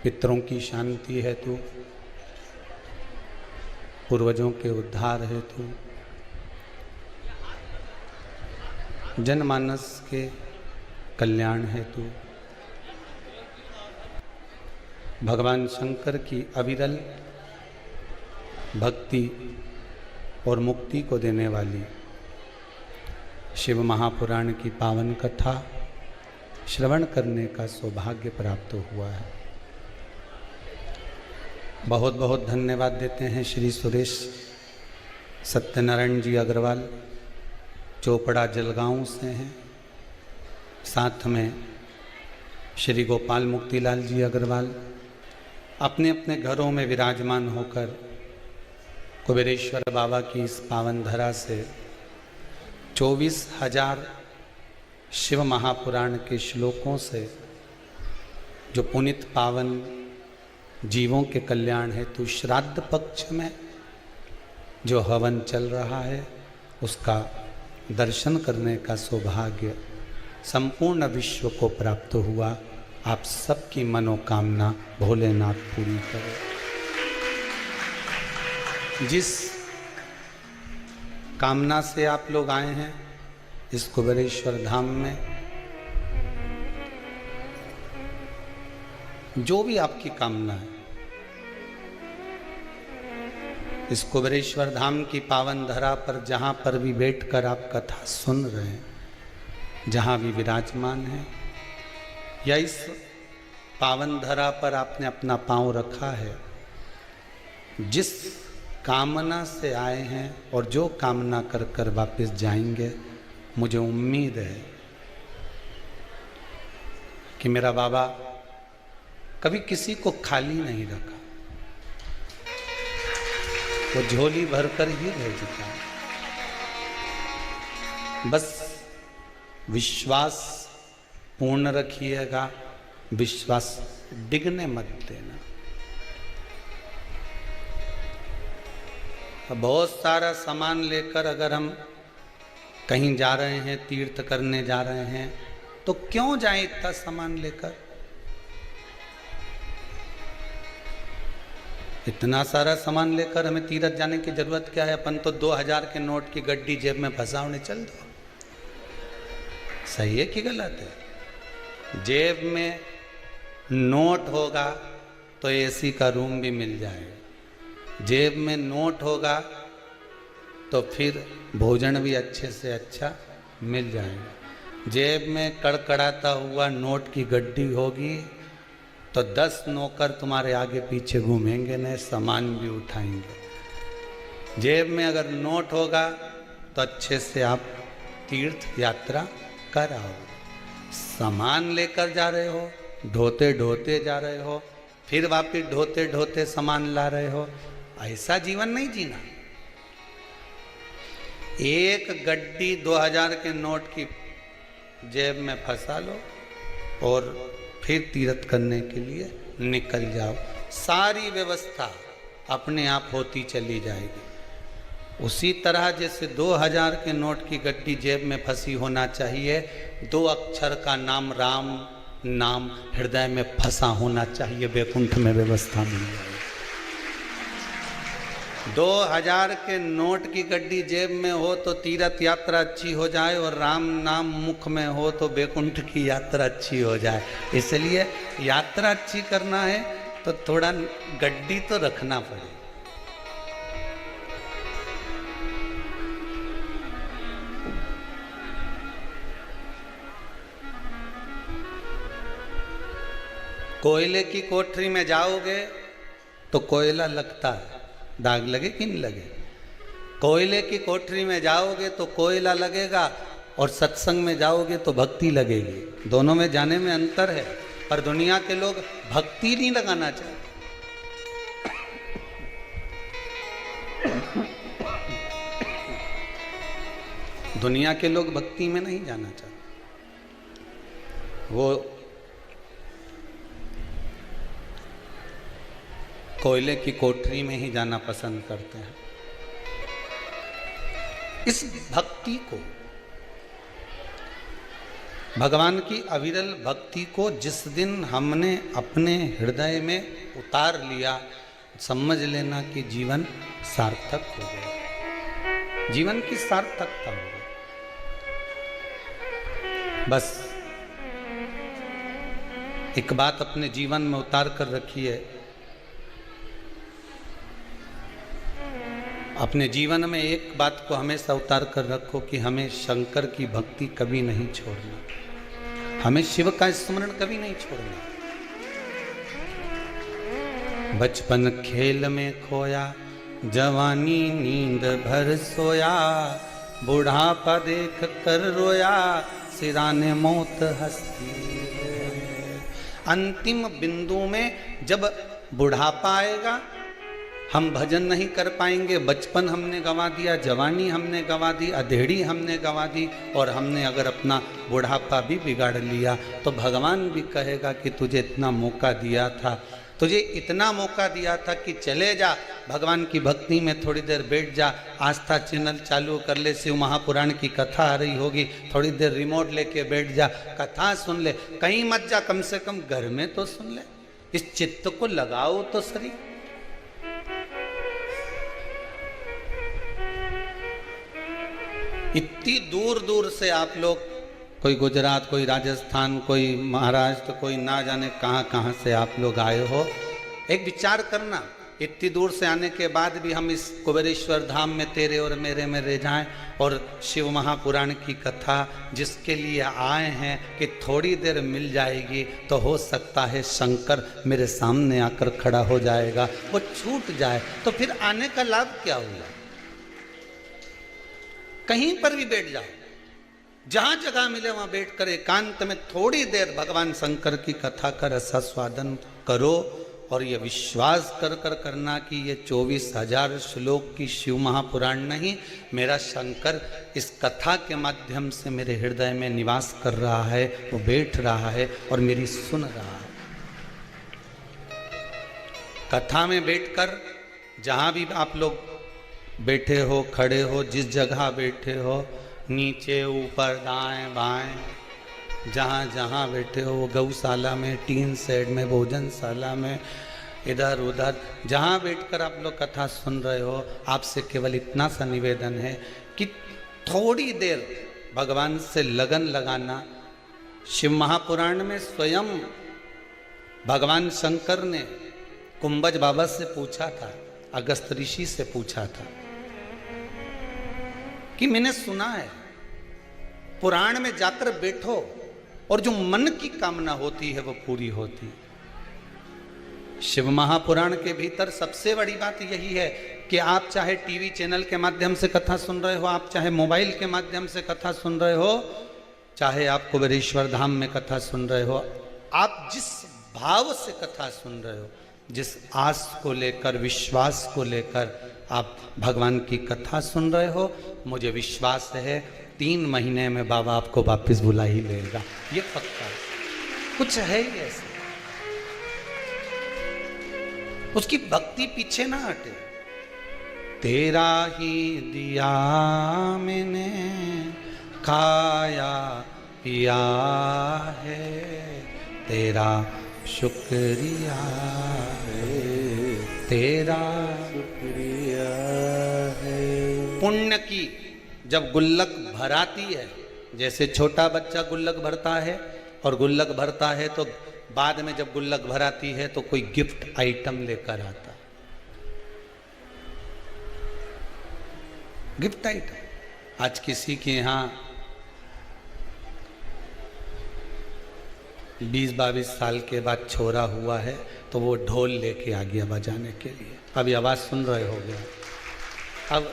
पितरों की शांति हेतु, पूर्वजों के उद्धार हेतु, जनमानस के कल्याण हेतु, भगवान शंकर की अविरल भक्ति और मुक्ति को देने वाली शिव महापुराण की पावन कथा श्रवण करने का सौभाग्य प्राप्त हुआ है। बहुत बहुत धन्यवाद देते हैं श्री सुरेश सत्यनारायण जी अग्रवाल, चोपड़ा जलगांव से हैं। साथ में श्री गोपाल मुक्तिलाल जी अग्रवाल अपने अपने घरों में विराजमान होकर कुबेरेश्वर बाबा की इस पावन धरा से 24,000 शिव महापुराण के श्लोकों से जो पुनित पावन जीवों के कल्याण हेतु श्राद्ध पक्ष में जो हवन चल रहा है उसका दर्शन करने का सौभाग्य संपूर्ण विश्व को प्राप्त हुआ। आप सबकी मनोकामना भोलेनाथ पूरी करे। जिस कामना से आप लोग आए हैं इस कुबेरेश्वर धाम में, जो भी आपकी कामना है, इस कुबेरेश्वर धाम की पावन धरा पर जहाँ पर भी बैठकर आप कथा सुन रहे हैं, जहाँ भी विराजमान है, या इस पावन धरा पर आपने अपना पांव रखा है, जिस कामना से आए हैं और जो कामना कर कर वापस जाएंगे, मुझे उम्मीद है कि मेरा बाबा कभी किसी को खाली नहीं रखा, वो झोली भरकर ही भेजता है। बस विश्वास पूर्ण रखिएगा, विश्वास डिगने मत देना। बहुत सारा सामान लेकर अगर हम कहीं जा रहे हैं, तीर्थ करने जा रहे हैं, तो क्यों जाएं इतना सामान लेकर? इतना सारा सामान लेकर हमें तीर्थ जाने की जरूरत क्या है? अपन तो 2000 के नोट की गड्डी जेब में फंसावने चल दो। सही है कि गलत है? जेब में नोट होगा तो एसी का रूम भी मिल जाएगा, जेब में नोट होगा तो फिर भोजन भी अच्छे से अच्छा मिल जाएगा। जेब में कड़कड़ाता हुआ नोट की गड्डी होगी तो 10 नौकर तुम्हारे आगे पीछे घूमेंगे, न सामान भी उठाएंगे। जेब में अगर नोट होगा तो अच्छे से आप तीर्थ यात्रा कर आओगे। सामान लेकर जा रहे हो, ढोते ढोते जा रहे हो, फिर वापिस ढोते ढोते सामान ला रहे हो, ऐसा जीवन नहीं जीना। एक गड्डी 2000 के नोट की जेब में फंसा लो और फिर तीर्थ करने के लिए निकल जाओ। सारी व्यवस्था अपने आप होती चली जाएगी। उसी तरह जैसे 2000 के नोट की गड्डी जेब में फंसी होना चाहिए, 2 अक्षर का नाम राम नाम हृदय में फंसा होना चाहिए, वैकुंठ में व्यवस्था मिल जाएगी। 2000 के नोट की गड्डी जेब में हो तो तीर्थ यात्रा अच्छी हो जाए, और राम नाम मुख में हो तो वैकुंठ की यात्रा अच्छी हो जाए। इसलिए यात्रा अच्छी करना है तो थोड़ा गड्डी तो रखना पड़े। कोयले की कोठरी में जाओगे तो कोयला लगता है, दाग लगे कि नहीं लगे? कोयले की कोठरी में जाओगे तो कोयला लगेगा, और सत्संग में जाओगे तो भक्ति लगेगी। दोनों में जाने में अंतर है, पर दुनिया के लोग भक्ति नहीं लगाना चाहते। दुनिया के लोग भक्ति में नहीं जाना चाहते, वो कोयले की कोठरी में ही जाना पसंद करते हैं। इस भक्ति को भगवान की अविरल भक्ति को जिस दिन हमने अपने हृदय में उतार लिया, समझ लेना कि जीवन सार्थक हो गया, जीवन की सार्थकता हो गई। बस एक बात अपने जीवन में उतार कर रखिए, अपने जीवन में एक बात को हमेशा उतार कर रखो कि हमें शंकर की भक्ति कभी नहीं छोड़ना, हमें शिव का स्मरण कभी नहीं छोड़ना। बचपन खेल में खोया, जवानी नींद भर सोया, बुढ़ापा देख कर रोया, सिराने मौत हंसती है। अंतिम बिंदु में जब बुढ़ापा आएगा, हम भजन नहीं कर पाएंगे। बचपन हमने गंवा दिया, जवानी हमने गंवा दी, अधेड़ी हमने गंवा दी, और हमने अगर अपना बुढ़ापा भी बिगाड़ लिया तो भगवान भी कहेगा कि तुझे इतना मौका दिया था, तुझे इतना मौका दिया था कि चले जा, भगवान की भक्ति में थोड़ी देर बैठ जा, आस्था चैनल चालू कर ले, शिव महापुराण की कथा आ रही होगी, थोड़ी देर रिमोट लेके बैठ जा, कथा सुन ले, कहीं मत जा, कम से कम घर में तो सुन ले, इस चित्त को लगाओ तो सही। इतनी दूर दूर से आप लोग, कोई गुजरात, कोई राजस्थान, कोई महाराष्ट्र, कोई ना जाने कहाँ कहाँ से आप लोग आए हो। एक विचार करना, इतनी दूर से आने के बाद भी हम इस कुबेरेश्वर धाम में तेरे और मेरे में रह जाएं, और शिव महापुराण की कथा जिसके लिए आए हैं कि थोड़ी देर मिल जाएगी तो हो सकता है शंकर मेरे सामने आकर खड़ा हो जाएगा, वो छूट जाए तो फिर आने का लाभ क्या हुआ। कहीं पर भी बैठ जाओ, जहां जगह मिले वहां बैठकर एकांत में थोड़ी देर भगवान शंकर की कथा का रसास्वादन करो, और ये विश्वास कर कर करना कि ये 24,000 श्लोक की शिव महापुराण नहीं, मेरा शंकर इस कथा के माध्यम से मेरे हृदय में निवास कर रहा है, वो बैठ रहा है और मेरी सुन रहा है। कथा में बैठकर जहां भी आप लोग बैठे हो, खड़े हो, जिस जगह बैठे हो, नीचे ऊपर दाएं बाएं, जहाँ जहाँ बैठे हो, गौशाला में, टीन शेड में, भोजनशाला में, इधर उधर जहाँ बैठकर आप लोग कथा सुन रहे हो, आपसे केवल इतना सा निवेदन है कि थोड़ी देर भगवान से लगन लगाना। शिव महापुराण में स्वयं भगवान शंकर ने कुंभज बाबा से पूछा था, अगस्त ऋषि से पूछा था कि मैंने सुना है पुराण में जाकर बैठो और जो मन की कामना होती है वो पूरी होती। शिव महापुराण के भीतर सबसे बड़ी बात यही है कि आप चाहे टीवी चैनल के माध्यम से कथा सुन रहे हो, आप चाहे मोबाइल के माध्यम से कथा सुन रहे हो, चाहे आप कुबेरेश्वर धाम में कथा सुन रहे हो, आप जिस भाव से कथा सुन रहे हो, जिस आस को लेकर, विश्वास को लेकर आप भगवान की कथा सुन रहे हो, मुझे विश्वास है 3 महीने में बाबा आपको वापस बुला ही लेगा, ये पक्का है। कुछ है ही ऐसे, उसकी भक्ति पीछे ना हटे। तेरा ही दिया मैंने खाया पिया है, तेरा शुक्रिया है, तेरा शुक्रिया है। पुण्य की जब गुल्लक भराती है, जैसे छोटा बच्चा गुल्लक भरता है, और गुल्लक भरता है तो बाद में जब गुल्लक भराती है तो कोई गिफ्ट आइटम लेकर आता, गिफ्ट आइटम। आज किसी के यहाँ 20-22 साल के बाद छोरा हुआ है तो वो ढोल लेके आ गया बजाने के लिए, अभी आवाज़ सुन रहे हो गया, अब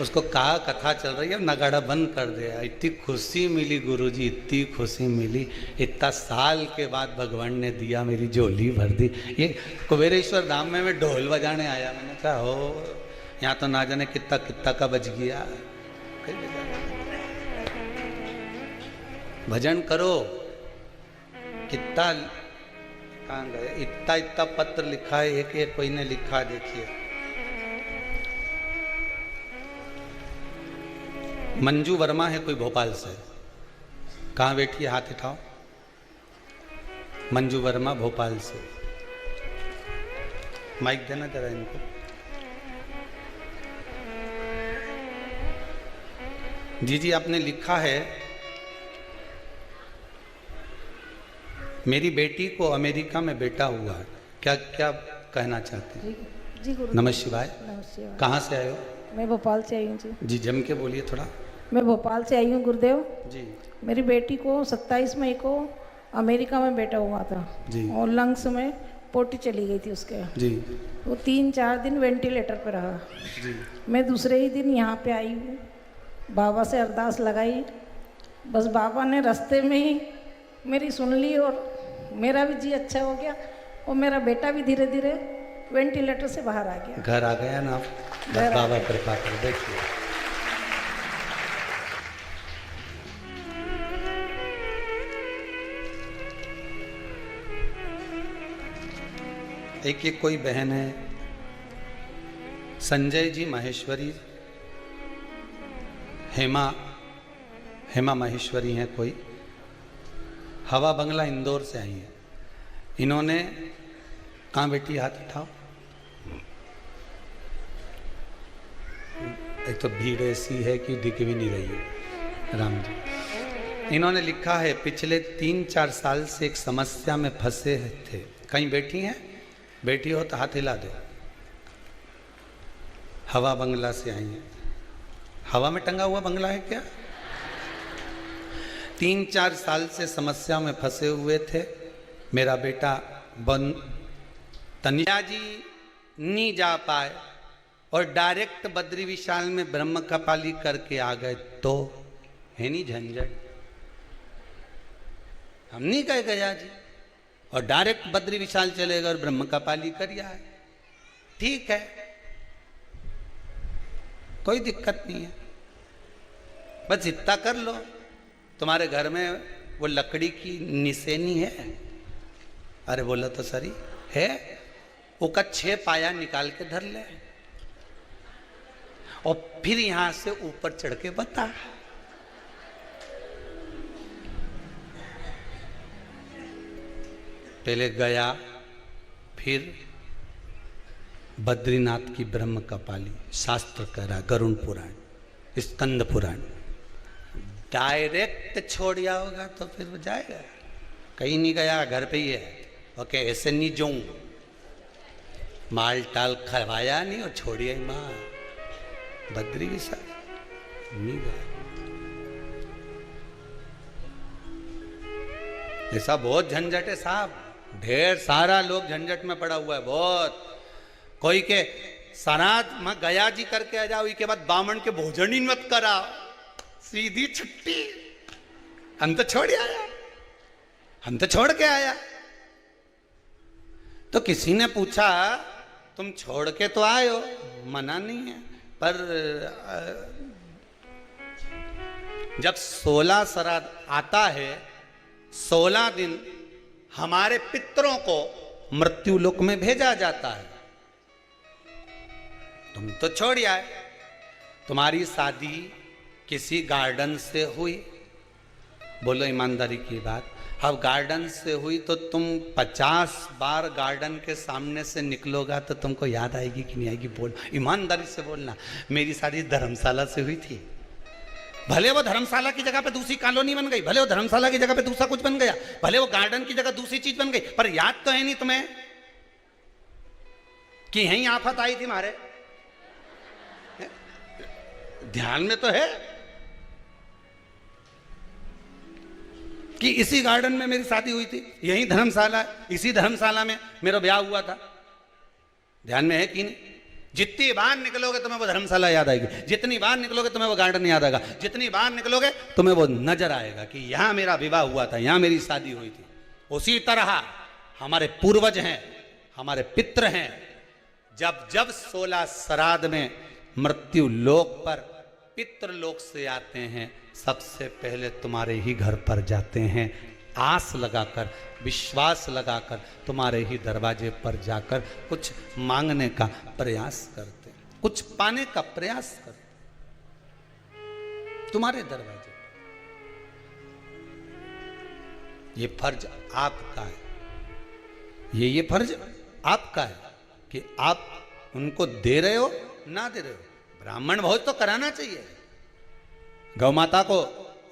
उसको कहा कथा चल रही है, नगाड़ा बंद कर दिया। इतनी खुशी मिली गुरुजी, इतनी खुशी मिली, इतना साल के बाद भगवान ने दिया, मेरी झोली भर दी। ये कुबेरेश्वर धाम में मैं ढोल बजाने आया, मैंने कहा हो यहाँ तो ना जाने कितना कितना का बज गया। भजन करो, कितना कहाँ गए, इतना इतना पत्र लिखा है, एक एक कोई ने लिखा, देखिए मंजू वर्मा है कोई भोपाल से, कहाँ बैठी है? हाथ उठाओ। मंजू वर्मा भोपाल से। माइक देना जरा इनको। जी आपने लिखा है मेरी बेटी को अमेरिका में बेटा हुआ है, क्या क्या कहना चाहते हैं? जी गुरु। नमः शिवाय। कहाँ से आए हो? मैं भोपाल से आई हूँ जी। जम के बोलिए थोड़ा। मैं भोपाल से आई हूँ गुरुदेव जी। मेरी बेटी को 27 मई को अमेरिका में बेटा हुआ था जी। और लंग्स में पोटी चली गई थी उसके जी। वो 3-4 दिन वेंटिलेटर पर रहा जी। मैं दूसरे ही दिन यहाँ पे आई हूँ, बाबा से अरदास लगाई, बस बाबा ने रास्ते में ही मेरी सुन ली और मेरा भी जी अच्छा हो गया और मेरा बेटा भी धीरे धीरे वेंटिलेटर से बाहर आ गया। घर आ गया ना? बस बाबा कृपा कर। देखिए एक कोई बहन है, संजय जी माहेश्वरी, हेमा माहेश्वरी हैं कोई, हवा बंगला इंदौर से आई है। इन्होंने कहाँ बेटी? हाथ उठाओ। एक तो भीड़ ऐसी है कि दिख भी नहीं रही है। राम जी। इन्होंने लिखा है पिछले 3-4 साल से एक समस्या में फंसे थे। कहीं बैठी हैं? बैठी हो तो हाथ हिला दो। हवा बंगला से आई है। हवा में टंगा हुआ बंगला है क्या? 3-4 साल से समस्या में फंसे हुए थे। मेरा बेटा तनिया जी नहीं जा पाए और डायरेक्ट बद्री विशाल में ब्रह्म कपाली करके आ गए तो है नहीं झंझट? हम नहीं कहे गया जी, और डायरेक्ट बद्री विशाल चले गए और ब्रह्म कपाली कर आए। ठीक है, कोई दिक्कत नहीं है, बस इतना कर लो। तुम्हारे घर में वो लकड़ी की निसेनी है? अरे बोला तो सरी है, उसका 6 पाया निकाल के धर ले और फिर यहां से ऊपर चढ़ के बता। पहले गया, फिर बद्रीनाथ की ब्रह्म कपाली, शास्त्र कह रहा, गरुण पुराण, स्कंद पुराण। डायरेक्ट छोड़ दिया होगा तो फिर वो जाएगा? कहीं नहीं गया, घर पे ही है। ओके, ऐसे नहीं जाऊं, माल टाल खवाया नहीं और छोड़िए माँ बद्री के साथ नहीं गया। ऐसा बहुत झंझट है साहब, ढेर सारा लोग झंझट में पड़ा हुआ है बहुत। कोई के सराद में गया जी करके आ जाओ, इसके बाद बामन के भोजन ही मत करा, सीधी छुट्टी। हम तो छोड़ आया, हम तो छोड़ के आया। तो किसी ने पूछा तुम छोड़ के तो आए हो, मना नहीं है, पर जब 16 श्राद्ध आता है, 16 दिन हमारे पितरों को मृत्यु लोक में भेजा जाता है। तुम तो छोड़ आए। तुम्हारी शादी किसी गार्डन से हुई, बोलो ईमानदारी की बात, अब गार्डन से हुई तो तुम 50 बार गार्डन के सामने से निकलोगा तो तुमको याद आएगी कि नहीं आएगी? बोल, ईमानदारी से बोलना। मेरी शादी धर्मशाला से हुई थी, भले वो धर्मशाला की जगह पे दूसरी कॉलोनी बन गई, भले वो धर्मशाला की जगह पे दूसरा कुछ बन गया, भले वो गार्डन की जगह दूसरी चीज बन गई, पर याद तो है नहीं तुम्हें कि यहीं आफत आई थी हमारे? ध्यान में तो है कि इसी गार्डन में मेरी शादी हुई थी, यही धर्मशाला, इसी धर्मशाला में मेरा ब्याह हुआ था। ध्यान में है कि नहीं? जितनी बार निकलोगे तुम्हें वो धर्मशाला याद आएगी, जितनी बार निकलोगे तुम्हें वो गार्डन याद आएगा, जितनी बार निकलोगे तुम्हें वो नजर आएगा कि यहां मेरा विवाह हुआ था, यहां मेरी शादी हुई थी। उसी तरह हमारे पूर्वज हैं, हमारे पितृ हैं, जब जब 16 श्राद्ध में मृत्यु लोक पर पितृलोक से आते हैं, सबसे पहले तुम्हारे ही घर पर जाते हैं, आस लगाकर, विश्वास लगाकर तुम्हारे ही दरवाजे पर जाकर कुछ मांगने का प्रयास करते, कुछ पाने का प्रयास करते तुम्हारे दरवाजे। ये फर्ज आपका है, ये फर्ज आपका है कि आप उनको दे रहे हो ना दे रहे हो। ब्राह्मण भोज तो कराना चाहिए, गौ माता को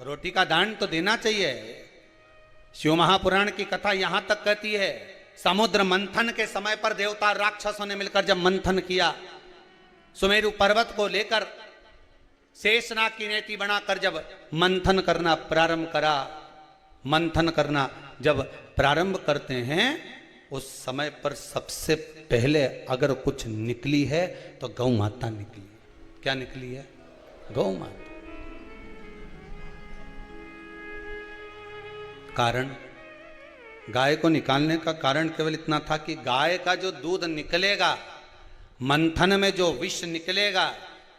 रोटी का दान तो देना चाहिए। शिव महापुराण की कथा यहां तक कहती है, समुद्र मंथन के समय पर देवता राक्षसों ने मिलकर जब मंथन किया, सुमेरु पर्वत को लेकर शेषनाग की नेति बनाकर जब मंथन करना प्रारंभ करा, मंथन करना जब प्रारंभ करते हैं, उस समय पर सबसे पहले अगर कुछ निकली है तो गौ माता निकली। क्या निकली है? गौ माता। कारण, गाय को निकालने का कारण केवल इतना था कि गाय का जो दूध निकलेगा, मंथन में जो विष निकलेगा,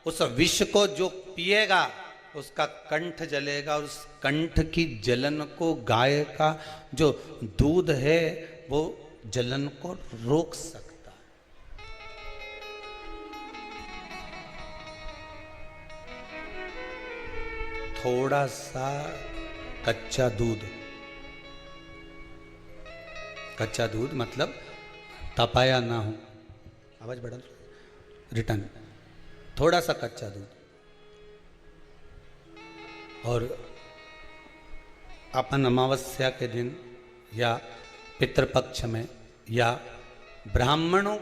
उस विष को जो पिएगा उसका कंठ जलेगा, और उस कंठ की जलन को गाय का जो दूध है वो जलन को रोक सकता है। थोड़ा सा कच्चा दूध, कच्चा दूध मतलब तपाया ना हो, आवाज बढ़ा, रिटर्न, थोड़ा सा कच्चा दूध, और अपन अमावस्या के दिन या पितृपक्ष में या ब्राह्मणों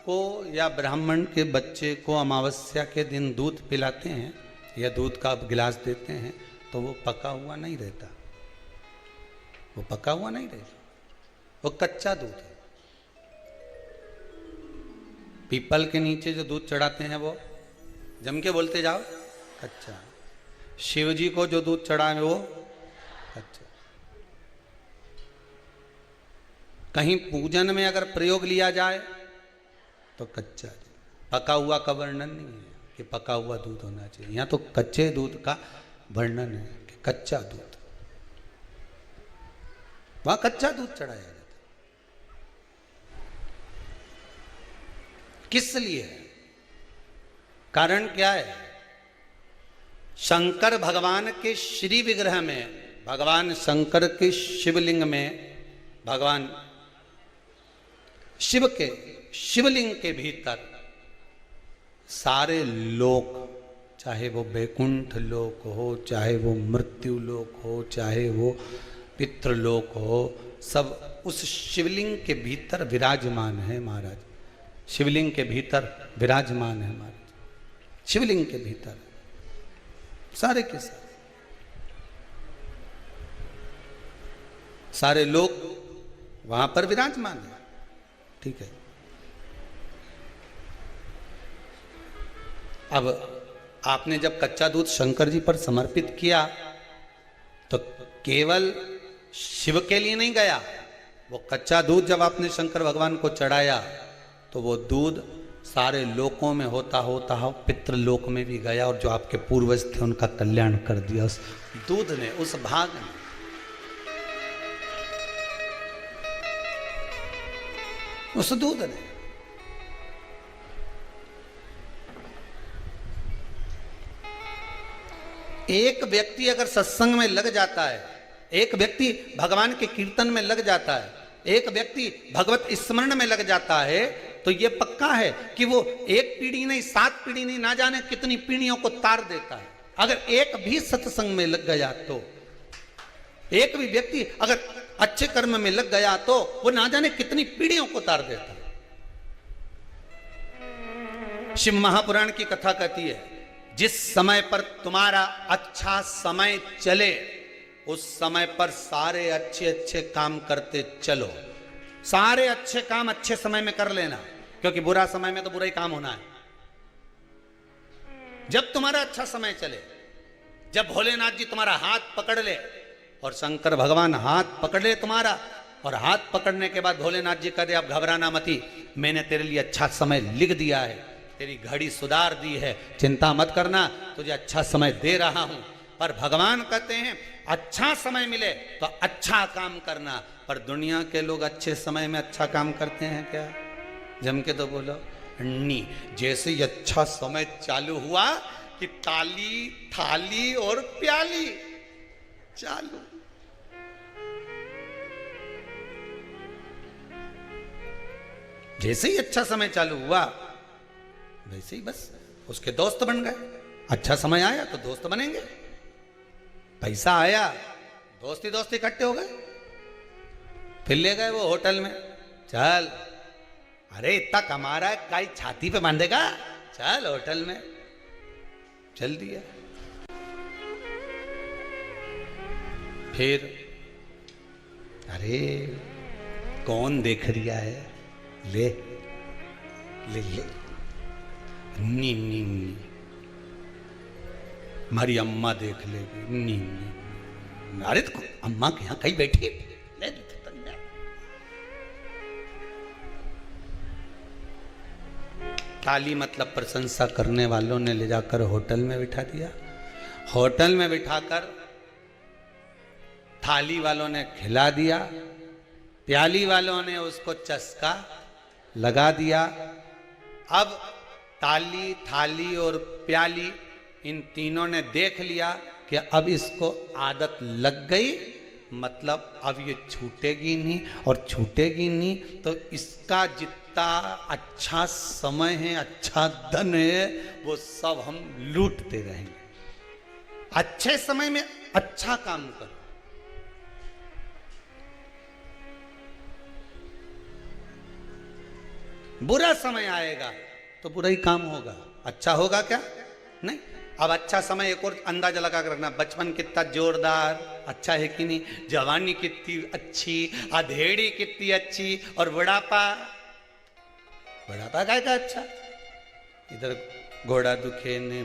को या ब्राह्मण के बच्चे को अमावस्या के दिन दूध पिलाते हैं या दूध का गिलास देते हैं, तो वो पका हुआ नहीं रहता, वो पका हुआ नहीं रहता, वो कच्चा दूध है। पीपल के नीचे जो दूध चढ़ाते हैं वो जम के बोलते जाओ कच्चा। शिव जी को जो दूध चढ़ा है वो कच्चा। कहीं पूजन में अगर प्रयोग लिया जाए तो कच्चा, पका हुआ का वर्णन नहीं है कि पका हुआ दूध होना चाहिए, यहाँ तो कच्चे दूध का वर्णन है कि कच्चा दूध, वहां कच्चा दूध चढ़ाया जाता। किस लिए? कारण क्या है? शंकर भगवान के श्री विग्रह में, भगवान शंकर के शिवलिंग में, भगवान शिव के शिवलिंग के भीतर सारे लोक, चाहे वो बैकुंठ लोक हो, चाहे वो मृत्यु लोक हो, चाहे वो पितृलोक हो, सब उस शिवलिंग के भीतर विराजमान है महाराज। शिवलिंग के भीतर विराजमान है महाराज, शिवलिंग के भीतर सारे के सारे, सारे लोग वहां पर विराजमान है। ठीक है, अब आपने जब कच्चा दूध शंकर जी पर समर्पित किया तो केवल शिव के लिए नहीं गया, वो कच्चा दूध जब आपने शंकर भगवान को चढ़ाया तो वो दूध सारे लोकों में होता होता हो पितृलोक में भी गया, और जो आपके पूर्वज थे उनका कल्याण कर दिया उस दूध ने, उस भाग ने। उस दूध ने। एक व्यक्ति अगर सत्संग में लग जाता है, एक व्यक्ति भगवान के कीर्तन में लग जाता है, एक व्यक्ति भगवत स्मरण में लग जाता है, तो यह पक्का है कि वो एक पीढ़ी नहीं, 7 पीढ़ी नहीं, ना जाने कितनी पीढ़ियों को तार देता है। अगर एक भी सत्संग में लग गया तो, एक भी व्यक्ति अगर अच्छे कर्म में लग गया तो वो ना जाने कितनी पीढ़ियों को तार देता है। शिव महापुराण की कथा कहती है, जिस समय पर तुम्हारा अच्छा समय चले उस समय पर सारे अच्छे अच्छे काम करते चलो। सारे अच्छे काम अच्छे समय में कर लेना, क्योंकि बुरा समय में तो बुरा ही काम होना है। जब तुम्हारा अच्छा समय चले, जब भोलेनाथ जी तुम्हारा हाथ पकड़ ले, और शंकर भगवान हाथ पकड़ ले तुम्हारा, और हाथ पकड़ने के बाद भोलेनाथ जी कहते अब घबराना मती, मैंने तेरे लिए अच्छा समय लिख दिया है, तेरी घड़ी सुधार दी है, चिंता मत करना, तुझे अच्छा समय दे रहा हूं। पर भगवान कहते हैं अच्छा समय मिले तो अच्छा काम करना। पर दुनिया के लोग अच्छे समय में अच्छा काम करते हैं क्या? जम के तो बोलो नी। जैसे ही अच्छा समय चालू हुआ कि ताली थाली और प्याली चालू, जैसे ही अच्छा समय चालू हुआ वैसे ही बस उसके दोस्त बन गए। अच्छा समय आया तो दोस्त बनेंगे, पैसा आया दोस्ती दोस्ती इकट्ठे हो गए, फिर ले गए वो होटल में। चल, अरे इतना कमा रहा है, काई छाती पे बांधेगा, चल होटल में, चल दिया। फिर अरे कौन देख रिया है, ले ले ले, नी नी नी, हमारी अम्मा देख लेगी, नी नी। अरे तो अम्मा के यहाँ कहीं बैठी है, ले दे। ताली मतलब प्रशंसा करने वालों ने ले जाकर होटल में बिठा दिया। होटल में बिठाकर थाली वालों ने खिला दिया, प्याली वालों ने उसको चस्का लगा दिया। अब ताली, थाली और प्याली इन तीनों ने देख लिया कि अब इसको आदत लग गई, मतलब अब ये छूटेगी नहीं, और छूटेगी नहीं तो इसका जितना अच्छा समय है, अच्छा धन है, वो सब हम लूटते रहेंगे। अच्छे समय में अच्छा काम करो, बुरा समय आएगा तो बुरा ही काम होगा, अच्छा होगा क्या? नहीं। अब अच्छा समय एक और अंदाजा लगा कर रखना, बचपन कितना जोरदार अच्छा है कि नहीं, जवानी कितनी अच्छी, अधेड़ी कितनी अच्छी, और बुढ़ापा, बुढ़ापा काय का अच्छा। इधर घोड़ा दुखे ने,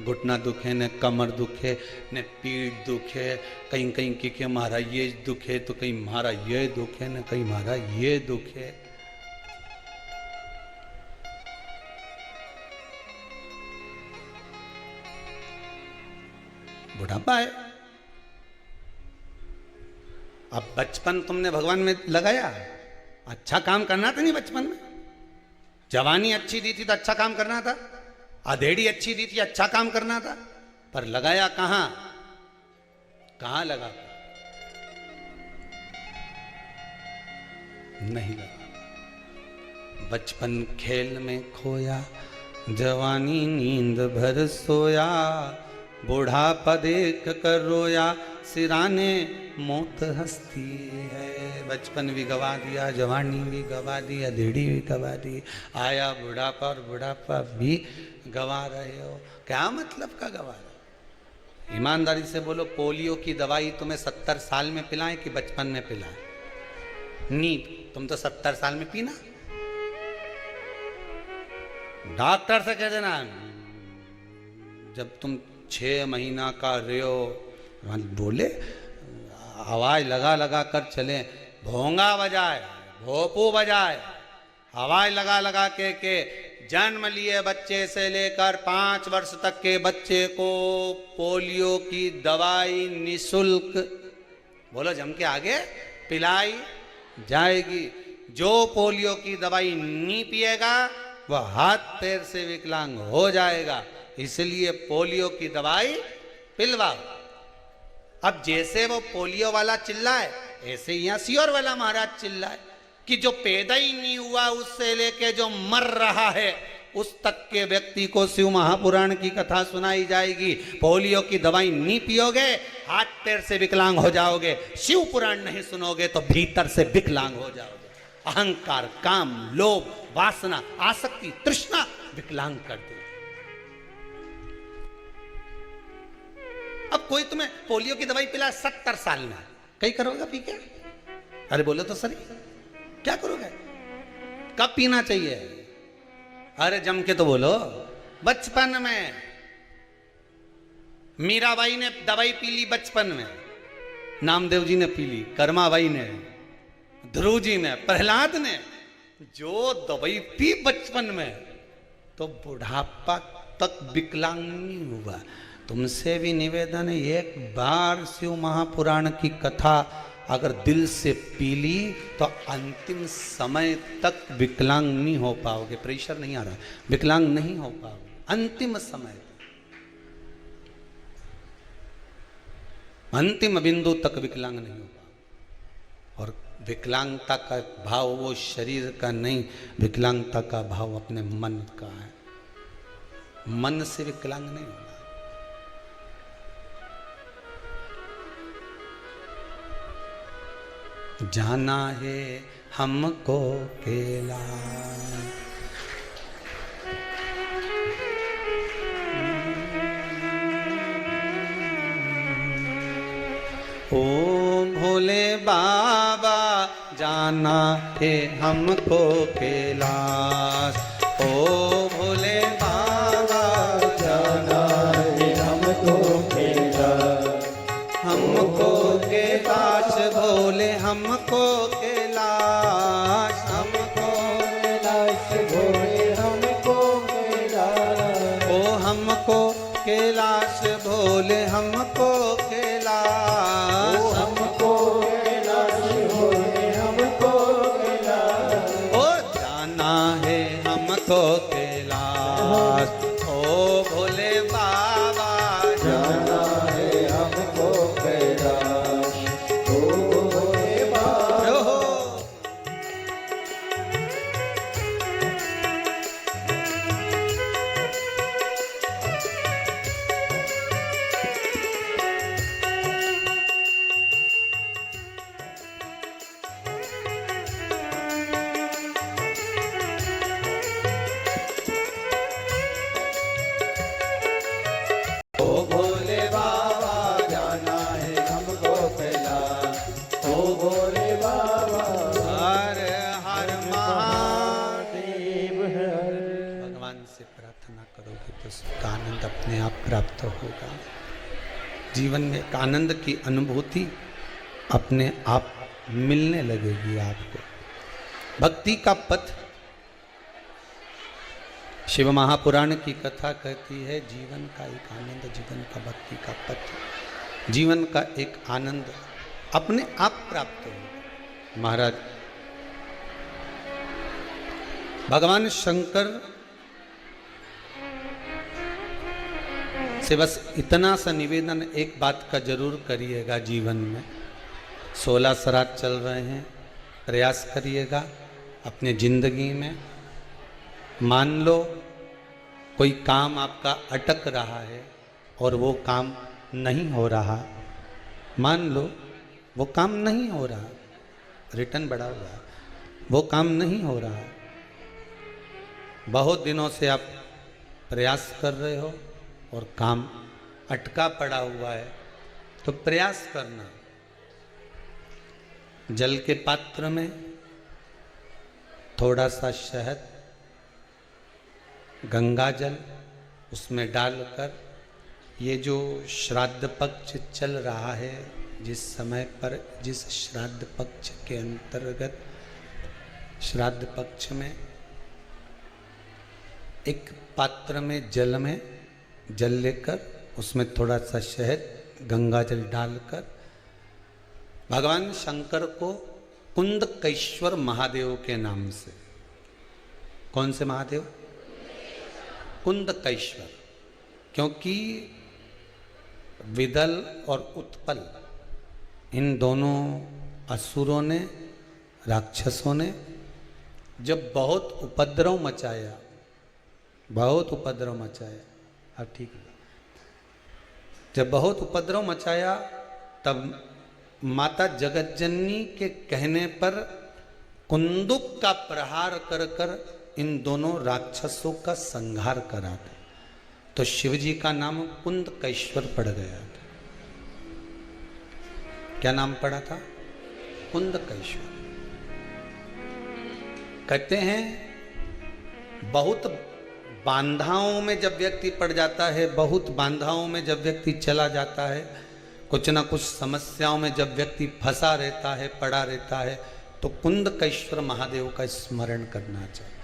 घुटना दुखे ने, कमर दुखे ने, पीठ दुखे, कहीं कहीं की मारा ये दुखे तो कहीं मारा ये दुखे ने, कहीं मारा ये दुखे। बुढ़ापा है। अब बचपन तुमने भगवान में लगाया, अच्छा काम करना था नहीं बचपन में, जवानी अच्छी दी थी तो अच्छा काम करना था, अधेड़ी अच्छी दी थी अच्छा काम करना था, पर लगाया कहां? कहां लगा? नहीं लगा। बचपन खेल में खोया, जवानी नींद भर सोया, बुढ़ापा देख कर रोया, सिराने मौत हंसती है। बचपन भी गवा दिया, जवानी भी गवा दी, अधेड़ी भी गवा दी, आया बुढ़ापा और बुढ़ापा भी गवा रहे हो। क्या मतलब का गवा रहे हो? ईमानदारी से बोलो, पोलियो की दवाई तुम्हें 70 साल में पिलाएं कि बचपन में पिलाएं? नींद तुम तो 70 साल में पीना। डॉक्टर से कह देना जब तुम 6 महीना का रहो, बोले आवाज लगा लगा कर चले, भोंगा बजाए, भोपू बजाए, आवाज लगा लगा के जन्म लिए बच्चे से लेकर 5 वर्ष तक के बच्चे को पोलियो की दवाई निशुल्क, बोलो जम के आगे, पिलाई जाएगी। जो पोलियो की दवाई नहीं पिएगा वह हाथ पैर से विकलांग हो जाएगा, इसलिए पोलियो की दवाई पिलवाओ। अब जैसे वो पोलियो वाला चिल्लाए, ऐसे ही यहां सियोर वाला महाराज चिल्लाए कि जो पैदा ही नहीं हुआ उससे लेके जो मर रहा है उस तक के व्यक्ति को शिव महापुराण की कथा सुनाई जाएगी। पोलियो की दवाई नहीं पियोगे हाथ पैर से विकलांग हो जाओगे, शिव पुराण नहीं सुनोगे तो भीतर से विकलांग हो जाओगे। अहंकार, काम, लोभ, वासना, आसक्ति, तृष्णा विकलांग कर दे। अब कोई तुम्हें पोलियो की दवाई पिला 70 साल में, कहीं करोगे पी के? अरे बोलो तो सही, क्या करोगे? कब पीना चाहिए? अरे जम के तो बोलो। बचपन में मीराबाई ने दवाई पी ली, बचपन में नामदेव जी ने पी ली, कर्माबाई ने, ध्रुव जी ने, प्रहलाद ने, जो दवाई पी बचपन में तो बुढ़ापा तक विकलांग नहीं हुआ। तुमसे भी निवेदन है, एक बार शिव महापुराण की कथा अगर दिल से पी ली तो अंतिम समय तक विकलांग नहीं हो पाओगे। प्रेशर नहीं आ रहा, विकलांग नहीं हो पाओगे अंतिम समय तक, अंतिम बिंदु तक विकलांग नहीं हो पाओगे। और विकलांगता का भाव वो शरीर का नहीं, विकलांगता का भाव अपने मन का है। मन से विकलांग नहीं होना। जाना है हमको कैलाश, ओ भोले बाबा जाना है हमको कैलाश, ओ भोले बाबा जाना है हमको कैलाश, हमको कैलाश भोले हमको कैलाश, हमको कैलाश भोले हमको कैलाश, ओ हमको कैलाश भोले हमको कैलाश, हमको कैलाश भोले हमको कैलाश, ओ जाना है हमको कैलाश, ओ भोले बाबा जाना है हमको कैलाश, ओ भोले बाबा। जो हो। ओ भोले बाबा जाना है हमको कैलाश, ओ भोले बाबा। हर हर महादेव। देव हर भगवान से प्रार्थना करोगे तो उसका आनंद अपने आप प्राप्त होगा। जीवन में एक आनंद की अनुभूति अपने आप मिलने लगेगी आपको। भक्ति का पथ, शिव महापुराण की कथा कहती है जीवन का एक आनंद, जीवन का भक्ति का पथ, जीवन का एक आनंद अपने आप प्राप्त होगा। महाराज भगवान शंकर से बस इतना सा निवेदन एक बात का जरूर करिएगा जीवन में। 16 श्राद्ध चल रहे हैं, प्रयास करिएगा अपने जिंदगी में। मान लो कोई काम आपका अटक रहा है और वो काम नहीं हो रहा, मान लो वो काम नहीं हो रहा, रिटर्न बढ़ा हुआ है, वो काम नहीं हो रहा, बहुत दिनों से आप प्रयास कर रहे हो और काम अटका पड़ा हुआ है, तो प्रयास करना। जल के पात्र में थोड़ा सा शहद, गंगा जल उसमें डालकर, ये जो श्राद्ध पक्ष चल रहा है, जिस समय पर जिस श्राद्ध पक्ष के अंतर्गत, श्राद्ध पक्ष में एक पात्र में जल लेकर उसमें थोड़ा सा शहद, गंगा जल डालकर भगवान शंकर को कुंदकेश्वर महादेव के नाम से, कौन से महादेव? कुंदकेश्वर, क्योंकि विदल और उत्पल इन दोनों असुरों ने, राक्षसों ने जब बहुत उपद्रव मचाया, अब ठीक है, जब बहुत उपद्रव मचाया तब माता जगतजननी के कहने पर कुंदुक का प्रहार कर कर इन दोनों राक्षसों का संहार करा था। तो शिवजी का नाम कुंदकेश्वर पड़ गया था। क्या नाम पड़ा था? कुंदकेश्वर। कहते हैं बहुत बांधाओं में जब व्यक्ति पड़ जाता है, बहुत बांधाओं में जब व्यक्ति चला जाता है, कुछ ना कुछ समस्याओं में जब व्यक्ति फंसा रहता है, पड़ा रहता है, तो कुंदकेश्वर महादेव का स्मरण करना चाहिए।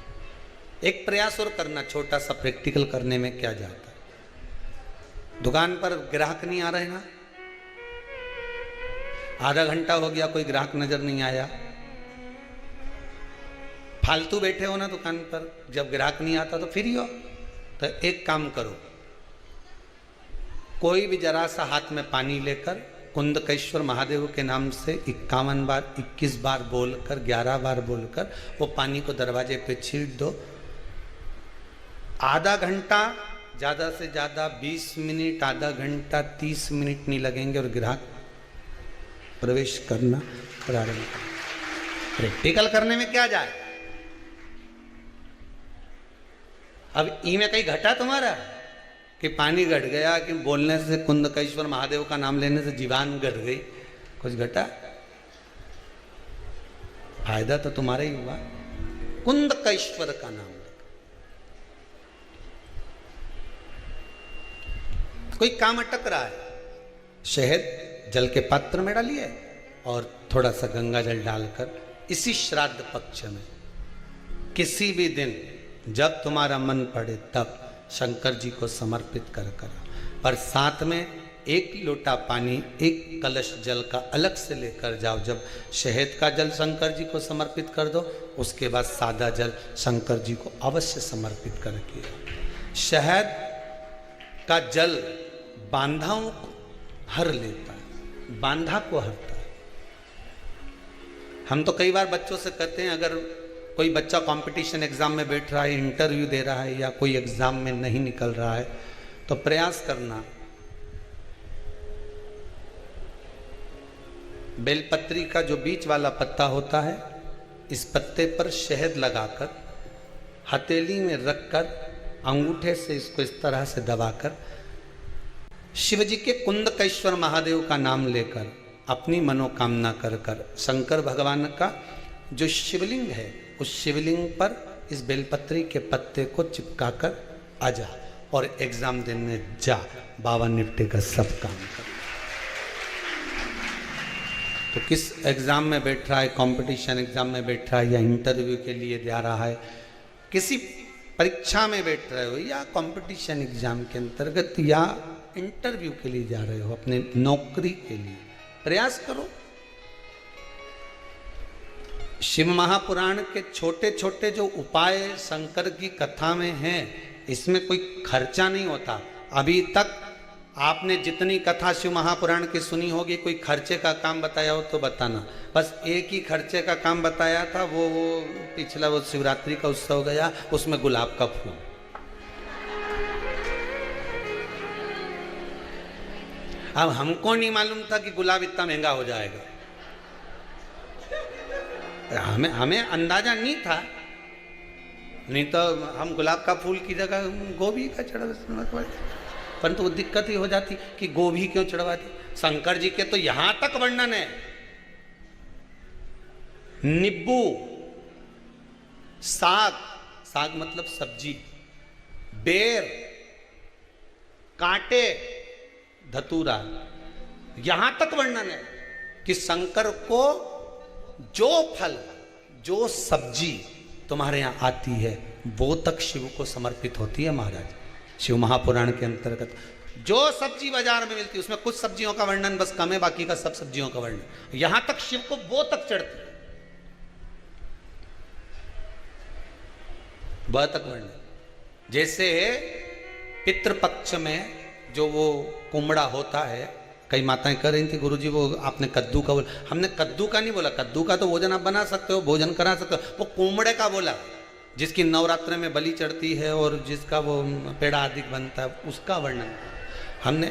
एक प्रयास और करना, छोटा सा प्रैक्टिकल करने में क्या जाता है। दुकान पर ग्राहक नहीं आ रहे ना, आधा घंटा हो गया कोई ग्राहक नजर नहीं आया, फालतू बैठे हो ना दुकान पर, जब ग्राहक नहीं आता तो फ्री हो, तो एक काम करो, कोई भी जरा सा हाथ में पानी लेकर कुंदकेश्वर महादेव के नाम से 51 बार 21 बार बोलकर 11 बार बोलकर वो पानी को दरवाजे पे छीट दो। आधा घंटा, ज़्यादा से ज़्यादा 20 मिनट, आधा घंटा 30 मिनट नहीं लगेंगे और ग्राहक प्रवेश करना प्रारंभ करें। प्रैक्टिकल करने में क्या जाए। अब ई में कहीं घटा तुम्हारा कि पानी घट गया, कि बोलने से कुंदकेश्वर महादेव का नाम लेने से जीवान घट गई, कुछ घटा? फायदा तो तुम्हारा ही हुआ कुंदकेश्वर का नाम लेकर। कोई काम अटक रहा है, शहद जल के पात्र में डालिए और थोड़ा सा गंगा जल डालकर इसी श्राद्ध पक्ष में किसी भी दिन जब तुम्हारा मन पड़े तब शंकर जी को समर्पित कर पर साथ में 1 लोटा पानी 1 कलश जल का अलग से लेकर जाओ। जब शहद का जल शंकर जी को समर्पित कर दो, उसके बाद सादा जल शंकर जी को अवश्य समर्पित करके। शहद का जल बांधाओं को हर लेता है, बांधा को हरता है। हम तो कई बार बच्चों से कहते हैं, अगर कोई बच्चा कंपटीशन एग्जाम में बैठ रहा है, इंटरव्यू दे रहा है या कोई एग्जाम में नहीं निकल रहा है, तो प्रयास करना बेलपत्री का जो बीच वाला पत्ता होता है, इस पत्ते पर शहद लगाकर हथेली में रखकर अंगूठे से इसको इस तरह से दबाकर शिवजी के कुंदकेश्वर महादेव का नाम लेकर अपनी मनोकामना कर शंकर भगवान का जो शिवलिंग है उस शिवलिंग पर इस बेलपत्री के पत्ते को चिपकाकर आ जा और एग्जाम देने जा। बाबा निपटे का सब काम कर। तो किस एग्जाम में बैठ रहा है, कंपटीशन एग्जाम में बैठ रहा है या इंटरव्यू के लिए जा रहा है, किसी परीक्षा में बैठ रहे हो या कंपटीशन एग्जाम के अंतर्गत या इंटरव्यू के लिए जा रहे हो, अपने नौकरी के लिए प्रयास करो। शिव महापुराण के छोटे छोटे जो उपाय शंकर की कथा में हैं, इसमें कोई खर्चा नहीं होता। अभी तक आपने जितनी कथा शिव महापुराण की सुनी होगी, कोई खर्चे का काम बताया हो तो बताना। बस एक ही खर्चे का काम बताया था, वो पिछला वो शिवरात्रि का उत्सव गया, उसमें गुलाब का फूल। अब हमको नहीं मालूम था कि गुलाब इतना महंगा हो जाएगा, हमें अंदाजा नहीं था, नहीं तो हम गुलाब का फूल की जगह गोभी का चढ़ा, परंतु वो दिक्कत ही हो जाती कि गोभी क्यों चढ़वाती। शंकर जी के तो यहां तक वर्णन है, नींबू, साग, साग मतलब सब्जी, बेर, कांटे, धतूरा, यहां तक वर्णन है कि शंकर को जो फल जो सब्जी तुम्हारे यहां आती है वो तक शिव को समर्पित होती है। महाराज शिव महापुराण के अंतर्गत जो सब्जी बाजार में मिलती है उसमें कुछ सब्जियों का वर्णन बस कम है, बाकी का सब सब्जियों का वर्णन। यहां तक शिव को वो तक चढ़ती है, वह तक वर्णन। जैसे पितृपक्ष में जो वो कुमड़ा होता है, कई माताएं कह रही थी गुरुजी वो आपने कद्दू का बोला, हमने कद्दू का नहीं बोला, कद्दू का तो भोजन आप बना सकते हो, भोजन करा सकते हो, वो कुमड़े का बोला जिसकी नवरात्र में बलि चढ़ती है और जिसका वो पेड़ा आदि बनता है, उसका वर्णन। हमने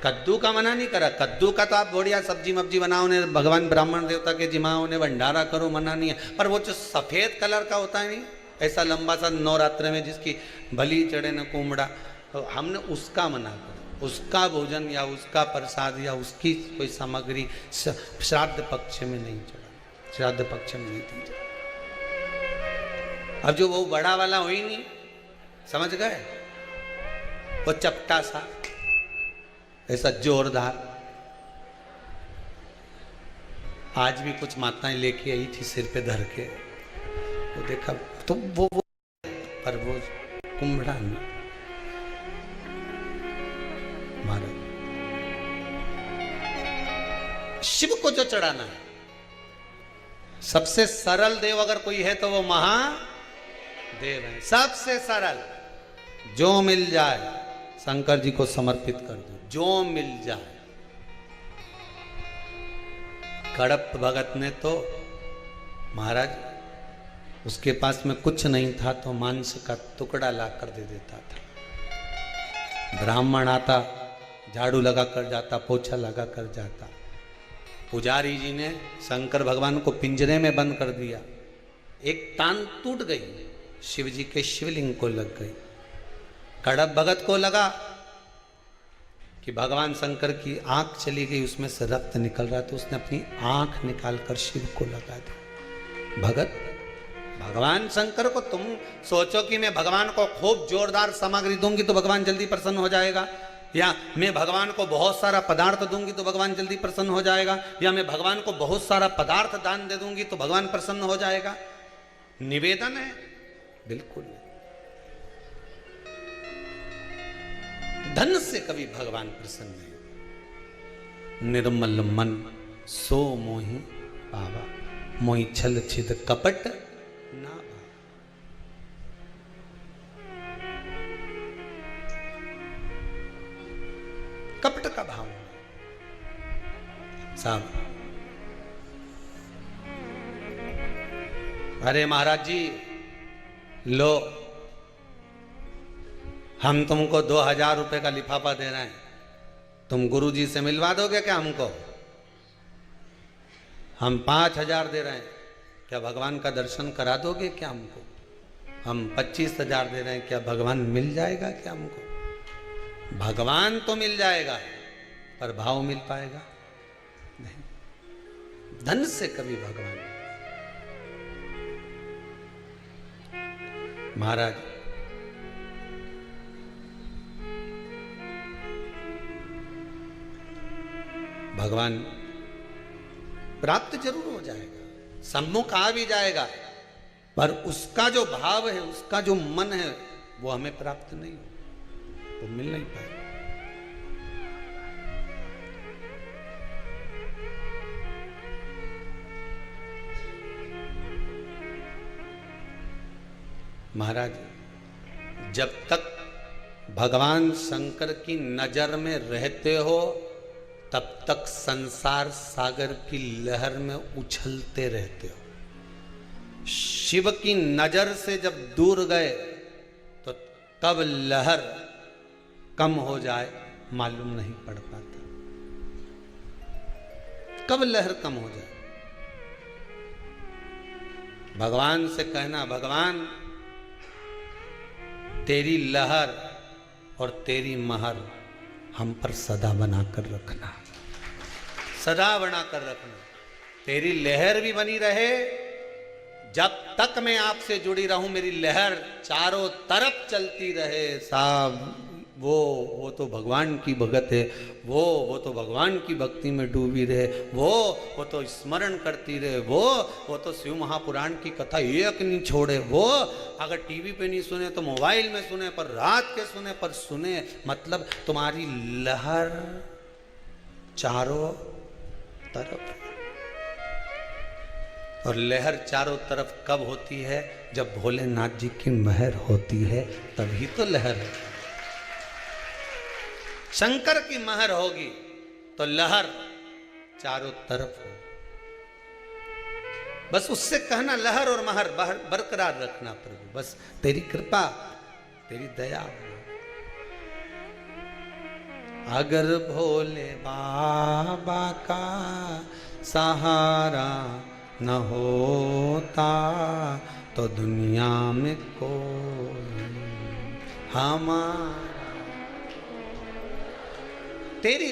कद्दू का मना नहीं करा, कद्दू का तो आप बढ़िया सब्जी मब्जी बनाओ, ने भगवान ब्राह्मण देवता के जिमाओ ने भंडारा करो, मना नहीं है। पर वो जो सफ़ेद कलर का होता है नहीं, ऐसा लंबा सा नवरात्र में जिसकी बलि चढ़े न कुमड़ा, तो हमने उसका मना करा, उसका भोजन या उसका प्रसाद या उसकी कोई सामग्री श्राद्ध पक्ष में नहीं चढ़ा, श्राद्ध पक्ष में नहीं थी। अब जो वो बड़ा वाला हो ही नहीं, समझ गए, वो चपटा सा ऐसा जोरदार, आज भी कुछ माताएं लेके आई थी सिर पे धर के, वो देखा तो वो पर वो कुम्भड़ा नहीं। महाराज शिव को जो चढ़ाना है, सबसे सरल देव अगर कोई है तो वो महादेव है, सबसे सरल। जो मिल जाए शंकर जी को समर्पित कर दो, जो मिल जाए। कड़प भगत ने तो महाराज उसके पास में कुछ नहीं था तो मांस का टुकड़ा ला कर दे देता था। ब्राह्मण आता, झाड़ू लगा कर जाता, पोछा लगा कर जाता। पुजारी जी ने शंकर भगवान को पिंजरे में बंद कर दिया। एक तान टूट गई, शिव जी के शिवलिंग को लग गई। कड़प भगत को लगा कि भगवान शंकर की आंख चली गई, उसमें से रक्त निकल रहा, तो उसने अपनी आंख निकालकर शिव को लगा दी। भगत, भगवान शंकर को तुम सोचो कि मैं भगवान को खूब जोरदार सामग्री दूंगी तो भगवान जल्दी प्रसन्न हो जाएगा, या मैं भगवान को बहुत सारा पदार्थ दूंगी तो भगवान जल्दी प्रसन्न हो जाएगा, या मैं भगवान को बहुत सारा पदार्थ दान दे दूंगी तो भगवान प्रसन्न हो जाएगा। निवेदन है? बिल्कुल नहीं। धन से कभी भगवान प्रसन्न नहीं। निर्मल मन सो मोहि पावा, मोहि छल छिद कपट ना भावा। कपट का भाव साहब। अरे महाराज जी लो, हम तुमको 2000 रुपए का लिफाफा दे रहे हैं, तुम गुरुजी से मिलवा दोगे क्या हमको? हम 5000 दे रहे हैं, क्या भगवान का दर्शन करा दोगे क्या हमको? हम 25,000 दे रहे हैं, क्या भगवान मिल जाएगा क्या हमको? भगवान तो मिल जाएगा, पर भाव मिल पाएगा नहीं। धन से कभी भगवान। महाराज भगवान प्राप्त जरूर हो जाएगा, सम्मुख आ भी जाएगा, पर उसका जो भाव है, उसका जो मन है, वो हमें प्राप्त नहीं हो, वो मिल नहीं पाएगा। महाराज जब तक भगवान शंकर की नजर में रहते हो तब तक संसार सागर की लहर में उछलते रहते हो। शिव की नजर से जब दूर गए तो तब लहर कम हो जाए मालूम नहीं पड़ पाता, कब लहर कम हो जाए। भगवान से कहना, भगवान तेरी लहर और तेरी महर हम पर सदा बनाकर रखना, सदा बनाकर रखना। तेरी लहर भी बनी रहे, जब तक मैं आपसे जुड़ी रहूं मेरी लहर चारों तरफ चलती रहे। साहब वो तो भगवान की भगत है, वो तो भगवान की भक्ति में डूबी रहे, वो तो स्मरण करती रहे, वो तो शिव महापुराण की कथा एक नहीं छोड़े, वो अगर टीवी पे नहीं सुने तो मोबाइल में सुने, पर रात के सुने पर सुने। मतलब तुम्हारी लहर चारों तरफ, और लहर चारों तरफ कब होती है? जब भोलेनाथ जी की महर होती है, तभी तो लहर है। शंकर की महर होगी तो लहर चारों तरफ हो। बस उससे कहना लहर और महर बरकरार रखना प्रभु, बस तेरी कृपा तेरी दया। अगर भोले बाबा का सहारा न होता तो दुनिया में कोई हमारा। तेरी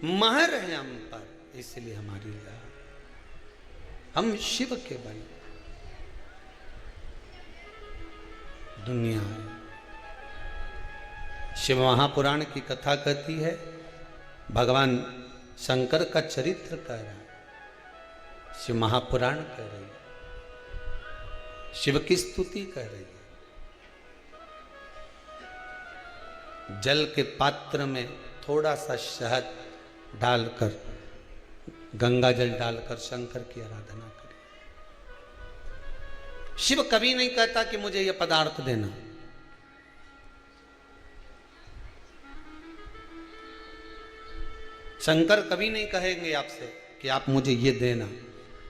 महर है हम पर, इसलिए हमारी लहर, हम शिव के बने। दुनिया शिव महापुराण की कथा कहती है, भगवान शंकर का चरित्र कह रहा है, शिव महापुराण कह रही है, शिव की स्तुति कह रही है। जल के पात्र में थोड़ा सा शहद डालकर, गंगा जल डालकर शंकर की आराधना करें। शिव कभी नहीं कहता कि मुझे यह पदार्थ देना। शंकर कभी नहीं कहेंगे आपसे कि आप मुझे ये देना।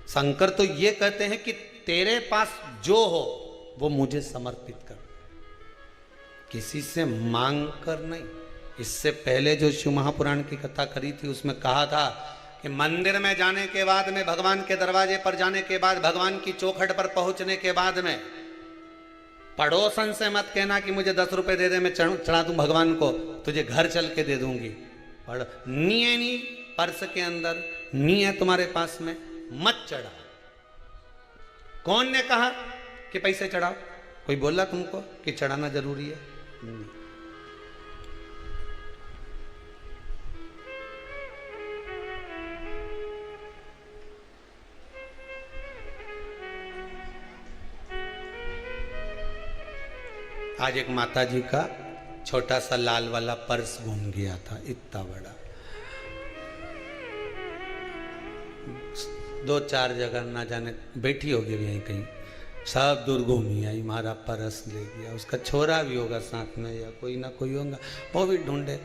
शंकर तो ये कहते हैं कि तेरे पास जो हो वो मुझे समर्पित कर, किसी से मांग कर नहीं। इससे पहले जो शिव महापुराण की कथा करी थी उसमें कहा था कि मंदिर में जाने के बाद में, भगवान के दरवाजे पर जाने के बाद, भगवान की चौखट पर पहुंचने के बाद में पड़ोसन से मत कहना कि मुझे 10 रुपए दे दे, मैं चढ़ा दूं भगवान को, तुझे घर चल के दे दूंगी। पढ़ नी पर्स के अंदर नी है तुम्हारे पास में, मत चढ़ा। कौन ने कहा कि पैसे चढ़ाओ? कोई बोला तुमको कि चढ़ाना जरूरी है? नहीं। आज एक माता जी का छोटा सा लाल वाला पर्स घूम गया था, इतना बड़ा। 2-4 जगह ना जाने बैठी होगी यहीं कहीं, सब दूर घूमी आई, हमारा पर्स ले गया। उसका छोरा भी होगा साथ में या कोई ना कोई होगा, वो भी ढूंढे।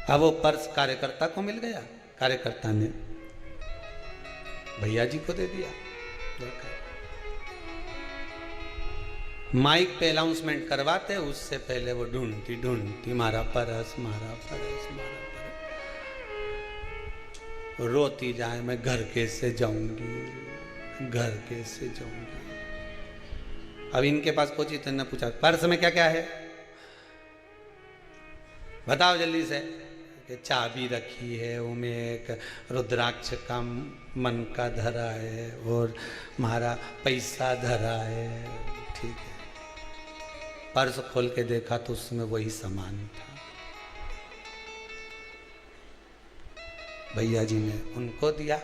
अब वो पर्स कार्यकर्ता को मिल गया, कार्यकर्ता ने भैया जी को दे दिया। देखा माइक पे अनाउंसमेंट करवाते, उससे पहले वो ढूंढती ढूंढती मारा पर्स, मारा पर्स, मारा पर्स, रोती जाए, मैं घर कैसे जाऊंगी, घर कैसे जाऊंगी। अब इनके पास पहुंची तो इन्होंने पूछा पर्स में क्या क्या है, बताओ जल्दी से। कि चाबी रखी है, उनमें एक रुद्राक्ष का मन का धरा है और हमारा पैसा धरा है। ठीक है, पर्स खोल के देखा तो उसमें वही सामान था। भैया जी ने उनको दिया।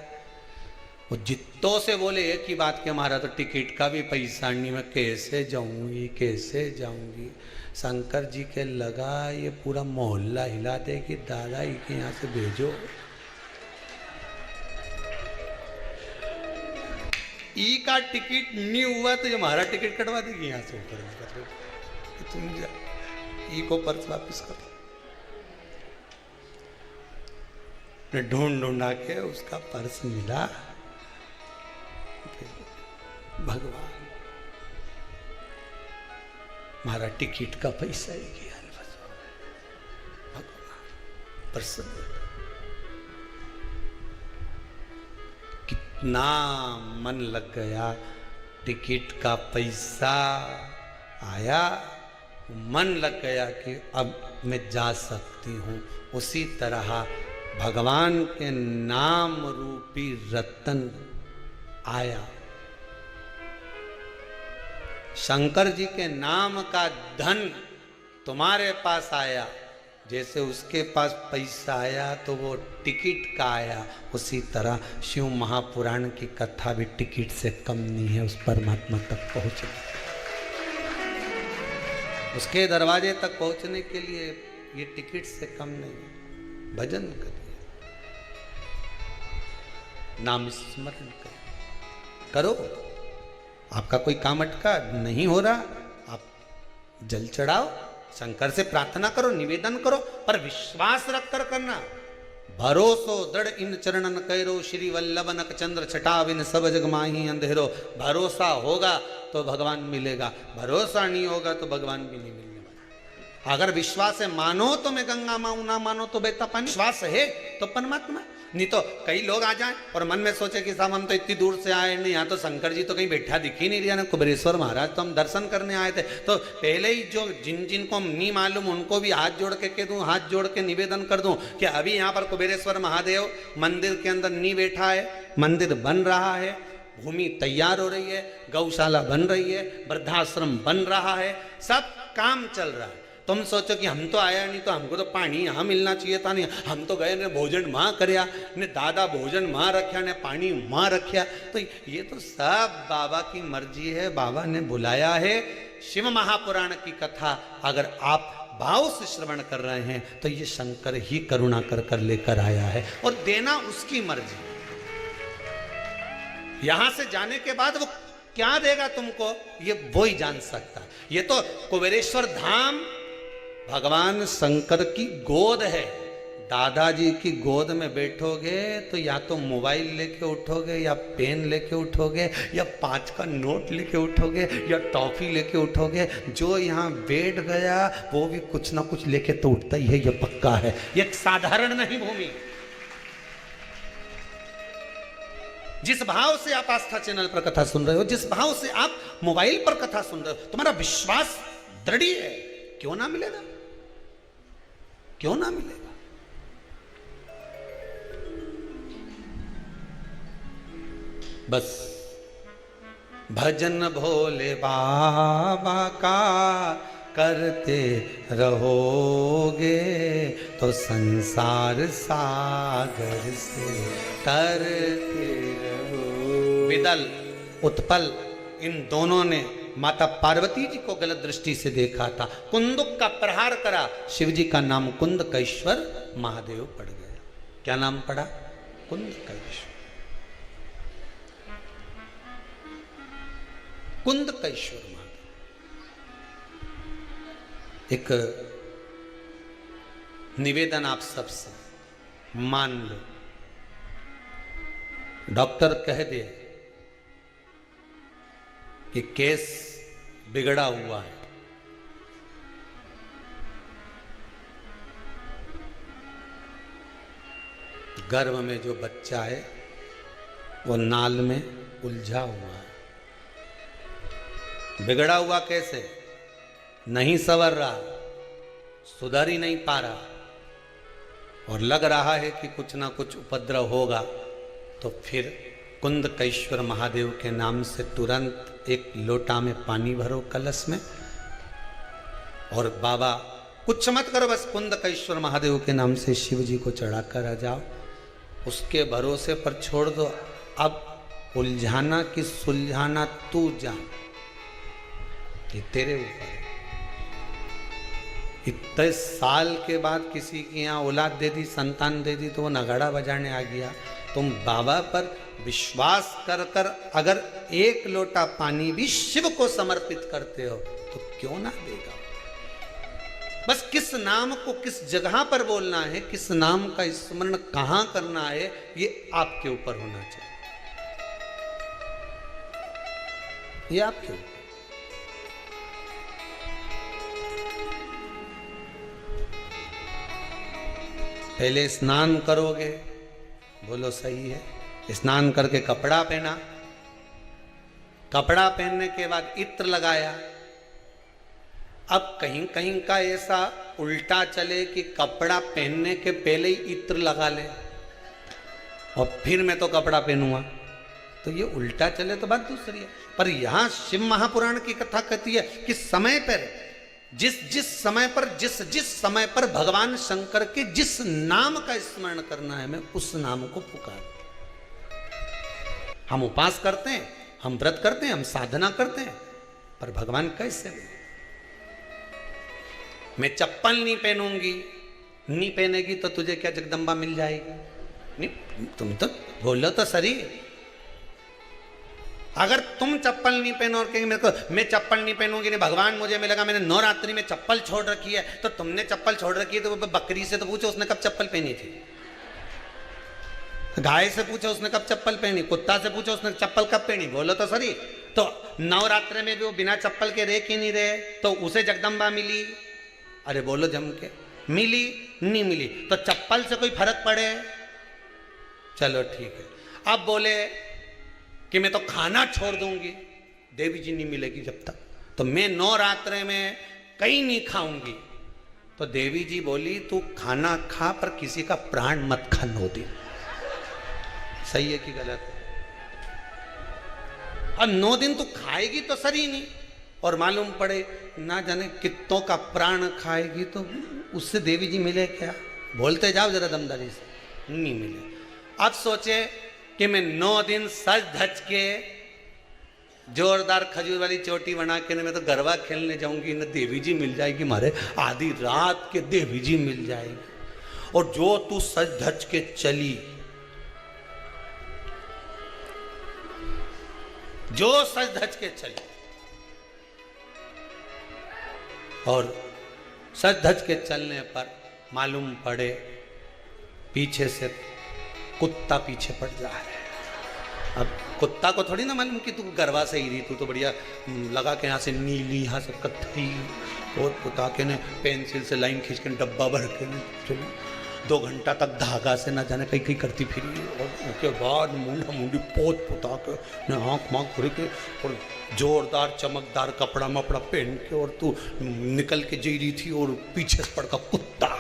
वो जित्तों से बोले एक ही बात के, हमारा तो टिकट का भी पैसा नहीं, मैं कैसे जाऊंगी, कैसे जाऊंगी। शंकर जी के लगा ये पूरा मोहल्ला हिला दे कि दादा ही के यहाँ से भेजो। ई का टिकट नहीं हुआ तो ये हमारा टिकट कटवा देगी यहाँ से ऊपर। तुम जा ई को पर्स वापस करो। ने ढूंढा के उसका पर्स मिला। भगवान हमारा टिकट का पैसा ही गया। भगवान प्रसन्न, कितना मन लग गया। टिकट का पैसा आया, मन लग गया कि अब मैं जा सकती हूँ। उसी तरह भगवान के नाम रूपी रतन आया। शंकर जी के नाम का धन तुम्हारे पास आया। जैसे उसके पास पैसा आया तो वो टिकट का आया, उसी तरह शिव महापुराण की कथा भी टिकट से कम नहीं है। उस परमात्मा तक पहुंचने, उसके दरवाजे तक पहुंचने के लिए ये टिकट से कम नहीं है। भजन करिए, नाम स्मरण करो। आपका कोई काम अटका नहीं हो रहा, आप जल चढ़ाओ, शंकर से प्रार्थना करो, निवेदन करो, पर विश्वास रखकर करना। भरोसो दृढ़ इन चरणन कैरो, श्री वल्लभनक चंद्र छटाविन सब जग माही अंधेरो। भरोसा होगा तो भगवान मिलेगा, भरोसा नहीं होगा तो भगवान भी नहीं मिलने वाला। अगर विश्वास है, मानो तो मैं गंगा माऊ, ना मानो तो बेता पानी। विश्वास है तो परमात्मा। नहीं तो कई लोग आ जाएं और मन में सोचे कि साहब हम तो इतनी दूर से आए नहीं, यहाँ तो शंकर जी तो कहीं बैठा दिख ही नहीं रहा ना, कुबेरेश्वर महाराज तो हम दर्शन करने आए थे। तो पहले ही जो जिन को नहीं मालूम उनको भी हाथ जोड़ के कह दूं, हाथ जोड़ के निवेदन कर दूं कि अभी यहाँ पर कुबेरेश्वर महादेव मंदिर के अंदर नहीं बैठा है, मंदिर बन रहा है, भूमि तैयार हो रही है, गौशाला बन रही है, वृद्धाश्रम बन रहा है, सब काम चल रहा है। तुम सोचो कि हम तो आया नहीं तो हमको तो पानी यहाँ मिलना चाहिए था, नहीं हम तो गए ने भोजन माँ करया ने, दादा भोजन माँ रखा ने पानी माँ रखा। तो ये तो सब बाबा की मर्जी है, बाबा ने बुलाया है। शिव महापुराण की कथा अगर आप भाव से श्रवण कर रहे हैं तो ये शंकर ही करुणा कर लेकर आया है और देना उसकी मर्जी। यहां से जाने के बाद वो क्या देगा तुमको ये वो ही जान सकता है। ये तो कुबेरेश्वर धाम भगवान शंकर की गोद है, दादाजी की गोद में बैठोगे तो या तो मोबाइल लेके उठोगे, या पेन लेके उठोगे, या 5 का नोट लेके उठोगे, या टॉफी लेके उठोगे। जो यहाँ बैठ गया वो भी कुछ ना कुछ लेके तो उठता ही है, ये पक्का है। ये साधारण नहीं भूमि। जिस भाव से आप आस्था चैनल पर कथा सुन रहे हो, जिस भाव से आप मोबाइल पर कथा सुन रहे हो, तुम्हारा विश्वास दृढ़ है, क्यों ना मिलेगा, क्यों ना मिलेगा। बस भजन भोले बाबा का करते रहोगे तो संसार सागर से तरते रहो। विदल उत्पल इन दोनों ने माता पार्वती जी को गलत दृष्टि से देखा था। कुंदुक का प्रहार करा, शिव जी का नाम कुंदकेश्वर महादेव पड़ गया। क्या नाम पड़ा? कुंदकेश्वर। कुंदकेश्वर महादेव। एक निवेदन आप सबसे मान लो, डॉक्टर कह दे कि केस बिगड़ा हुआ है, गर्भ में जो बच्चा है वो नाल में उलझा हुआ है। बिगड़ा हुआ कैसे? नहीं संवर रहा, सुधर ही नहीं पा रहा, और लग रहा है कि कुछ ना कुछ उपद्रव होगा। तो फिर कुंदकेश्वर महादेव के नाम से तुरंत एक लोटा में पानी भरो कलश में, और बाबा कुछ मत करो, बस कुंदकेश्वर महादेव के नाम से शिव जी को चढ़ाकर आ जाओ। उसके भरोसे पर छोड़ दो। अब उलझाना कि सुलझाना तू जान, ये तेरे ऊपर है। इतने साल के बाद किसी की यहाँ औलाद दे दी, संतान दे दी, तो वो नगाड़ा बजाने आ गया। तुम बाबा पर विश्वास कर कर अगर एक लोटा पानी भी शिव को समर्पित करते हो तो क्यों ना देगा। बस किस नाम को किस जगह पर बोलना है, किस नाम का स्मरण कहां करना है, ये आपके ऊपर होना चाहिए। ये आपके ऊपर। पहले स्नान करोगे, बोलो सही है, स्नान करके कपड़ा पहना, कपड़ा पहनने के बाद इत्र लगाया। अब कहीं कहीं का ऐसा उल्टा चले कि कपड़ा पहनने के पहले ही इत्र लगा ले और फिर मैं तो कपड़ा पहनूंगा, तो ये उल्टा चले तो बात दूसरी है। पर यहां शिव महापुराण की कथा कहती है कि समय पर जिस समय पर भगवान शंकर के जिस नाम का स्मरण करना है, मैं उस नाम को पुकार। हम उपास करते हैं, हम व्रत करते हैं, हम साधना करते हैं, पर भगवान कैसे? मैं चप्पल नहीं पहनूंगी, नहीं पहनेगी तो तुझे क्या जगदम्बा मिल जाएगी? नहीं, तुम तो बोलो तो सही। अगर तुम चप्पल नहीं पहनो और कहेंगे मेरे को मैं चप्पल नहीं पहनूंगी, नहीं भगवान मुझे मिलेगा, मैंने नवरात्रि में चप्पल छोड़ रखी है, तो तुमने चप्पल छोड़ रखी है तो बकरी से तो पूछो उसने कब चप्पल पहनी थी, गाय से पूछो उसने कब चप्पल पहनी, कुत्ता से पूछो उसने चप्पल कब पहनी, बोलो तो सही। तो नवरात्रि में भी वो बिना चप्पल के रह क्यों नहीं रहे, तो उसे जगदम्बा मिली? अरे बोलो जम के, मिली नहीं मिली, तो चप्पल से कोई फर्क पड़े? चलो ठीक है। अब बोले कि मैं तो खाना छोड़ दूंगी, देवी जी नहीं मिलेगी जब तक, तो मैं नवरात्रि में कहीं नहीं खाऊंगी। तो देवी जी बोली तू खाना खा पर किसी का प्राण मत खा 9 दिन। सही है कि गलत है? अब 9 दिन तू खाएगी तो सही नहीं, और मालूम पड़े ना जाने कितनों का प्राण खाएगी तो उससे देवी जी मिले क्या? बोलते जाओ जरा दमदारी से, नहीं मिले। अब सोचे कि मैं 9 दिन सज धज के जोरदार खजूर वाली चोटी बना के मैं तो गरबा खेलने जाऊंगी, ना देवी जी मिल जाएगी, मारे आधी रात के देवी जी मिल जाएगी। और जो तू सज धज के चली, जो सज धज के चली और सज धज के चलने पर मालूम पड़े पीछे से कुत्ता पीछे पड़ जा रहा है। अब कुत्ता को थोड़ी ना मालूम कि तू गरबा से ही रही, तू तो बढ़िया लगा के यहाँ से नीली, यहाँ से कत्थई, और कुत्ता के ने पेंसिल से लाइन खींच के डब्बा भर के चलो 2 घंटा तक धागा से ना जाने कहीं कहीं करती फिरी, और उसके बाद मुंडा मुंडी पोत पुता के ने आँख माँख भर के और जोरदार चमकदार कपड़ा मपड़ा पहन के, और तू निकल के जी रही थी और पीछे से पड़का कुत्ता।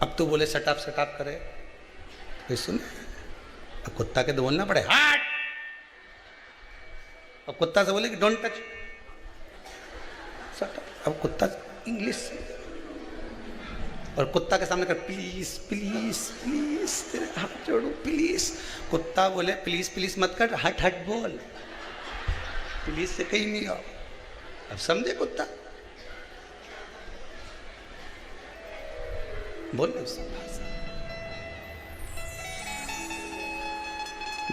अब तो बोले सटाप करे, कोई सुने? अब कुत्ता के तो बोलना पड़े हट, अब कुत्ता से बोले कि डोंट टच, सटाप। अब कुत्ता इंग्लिश, और कुत्ता के सामने कर प्लीज प्लीज प्लीज, तेरे हाथ जोड़ू प्लीज। कुत्ता बोले प्लीज प्लीज मत कर, हट हट बोल, प्लीज से कहीं नहीं आओ। अब समझे कुत्ता? बोले उससे भाषा।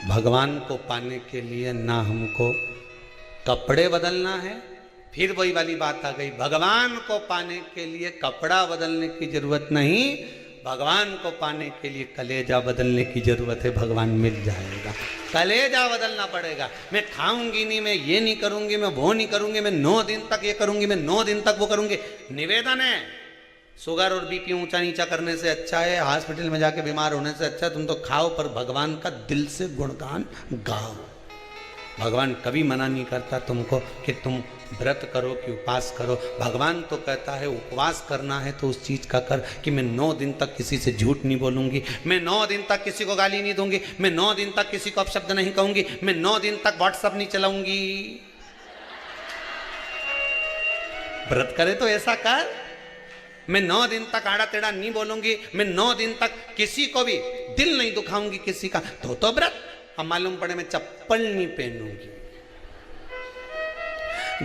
भगवान को पाने के लिए ना हमको कपड़े बदलना है, फिर वही वाली बात आ गई, भगवान को पाने के लिए कपड़ा बदलने की जरूरत नहीं, भगवान को पाने के लिए कलेजा बदलने की जरूरत है। भगवान मिल जाएगा, कलेजा बदलना पड़ेगा। मैं खाऊंगी नहीं, मैं ये नहीं करूंगी, मैं वो नहीं करूंगी, मैं 9 दिन तक ये करूंगी, मैं 9 दिन तक वो करूंगी। निवेदन है, शुगर और बीपी ऊंचा नीचा करने से अच्छा है, हॉस्पिटल में जाके बीमार होने से अच्छा, तुम तो खाओ पर भगवान का दिल से गुणगान गाओ। भगवान कभी मना नहीं करता तुमको कि तुम व्रत करो कि उपवास करो। भगवान तो कहता है उपवास करना है तो उस चीज का कर कि मैं 9 दिन तक किसी से झूठ नहीं बोलूंगी, मैं 9 दिन तक किसी को गाली नहीं दूंगी, मैं 9 दिन तक किसी को अपशब्द नहीं कहूंगी, मैं 9 दिन तक व्हाट्सएप नहीं चलाऊंगी। व्रत करे तो ऐसा कर। मैं 9 दिन तक आड़ा टेढ़ा नहीं बोलूंगी, मैं 9 दिन तक किसी को भी दिल नहीं दुखाऊंगी किसी का, तो व्रत। अब मालूम पड़े मैं चप्पल नहीं पहनूंगी,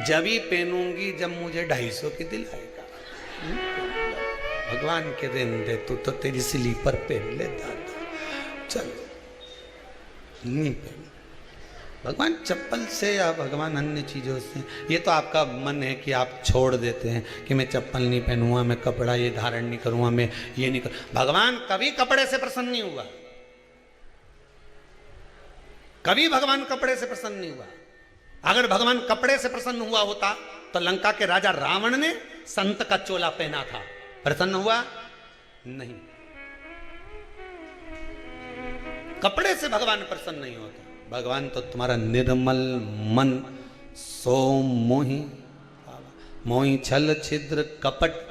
जब ही पहनूंगी जब मुझे 250 की दिलाएगा। भगवान के देन दे, तू तो तेरी स्लीपर पहन ले दादा, चल नहीं पहन। भगवान चप्पल से या भगवान अन्य चीज़ों से, ये तो आपका मन है कि आप छोड़ देते हैं कि मैं चप्पल नहीं पहनूंगा, मैं कपड़ा ये धारण नहीं करूंगा, मैं ये नहीं करूँ। भगवान कभी कपड़े से प्रसन्न नहीं हुआ, कभी भगवान कपड़े से प्रसन्न नहीं हुआ। अगर भगवान कपड़े से प्रसन्न हुआ होता तो लंका के राजा रावण ने संत का चोला पहना था, प्रसन्न हुआ नहीं। कपड़े से भगवान प्रसन्न नहीं होता। भगवान तो तुम्हारा निर्मल मन सो मोहि मोहि छल छिद्र कपट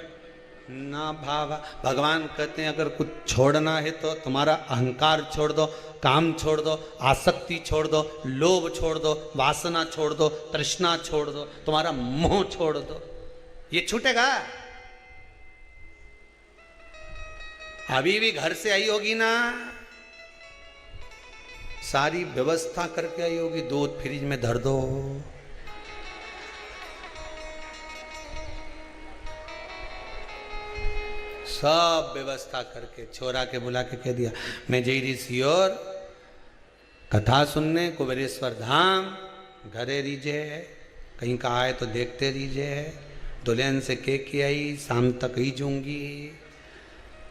ना भावा। भगवान कहते हैं अगर कुछ छोड़ना है तो तुम्हारा अहंकार छोड़ दो, काम छोड़ दो, आसक्ति छोड़ दो, लोभ छोड़ दो, वासना छोड़ दो, तृष्णा छोड़ दो, तुम्हारा मोह छोड़ दो, ये छूटेगा। अभी भी घर से आई होगी ना, सारी व्यवस्था करके आई होगी, दूध फ्रिज में धर दो, सब व्यवस्था करके छोरा के बुला के कह दिया मैं जई रही सी और कथा सुनने कुबेरेश्वर धाम, घरे रीजे कहीं का आए तो देखते रीजे, दुल्हन से के आई शाम तक ही जूंगी,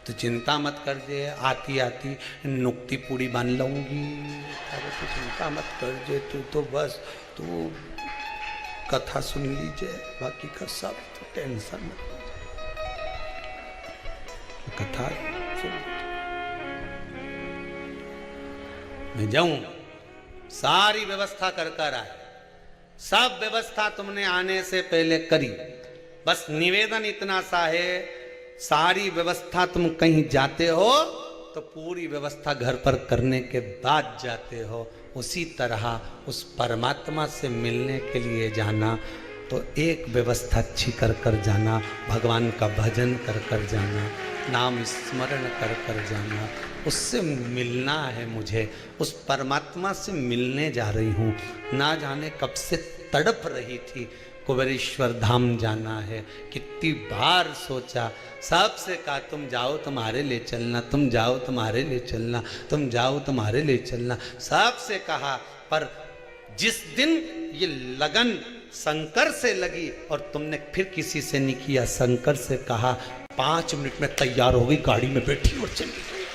तो चिंता मत कर जे, आती आती नुक्ति पूरी बांध लूंगी, अरे तो चिंता मत कर जे, तू तो बस तू कथा सुन लीजिए, बाकी का सब तो टेंशन मत, कथा सुन। मैं जाऊं, सारी व्यवस्था कर कर आए, सब व्यवस्था तुमने आने से पहले करी, बस निवेदन इतना सा है, सारी व्यवस्था तुम कहीं जाते हो तो पूरी व्यवस्था घर पर करने के बाद जाते हो। उसी तरह उस परमात्मा से मिलने के लिए जाना तो एक व्यवस्था अच्छी कर कर जाना, भगवान का भजन कर कर जाना, नाम स्मरण कर कर जाना, उससे मिलना है मुझे, उस परमात्मा से मिलने जा रही हूँ। ना जाने कब से तड़प रही थी, कुबेरेश्वर धाम जाना है, कितनी बार सोचा, सबसे कहा तुम जाओ तुम्हारे ले चलना, तुम जाओ तुम्हारे ले चलना, तुम जाओ तुम्हारे ले चलना, सबसे कहा, पर जिस दिन ये लगन शंकर से लगी और तुमने फिर किसी से नहीं किया। शंकर से कहा 5 मिनट में तैयार हो गई, गाड़ी में बैठी और चली गई,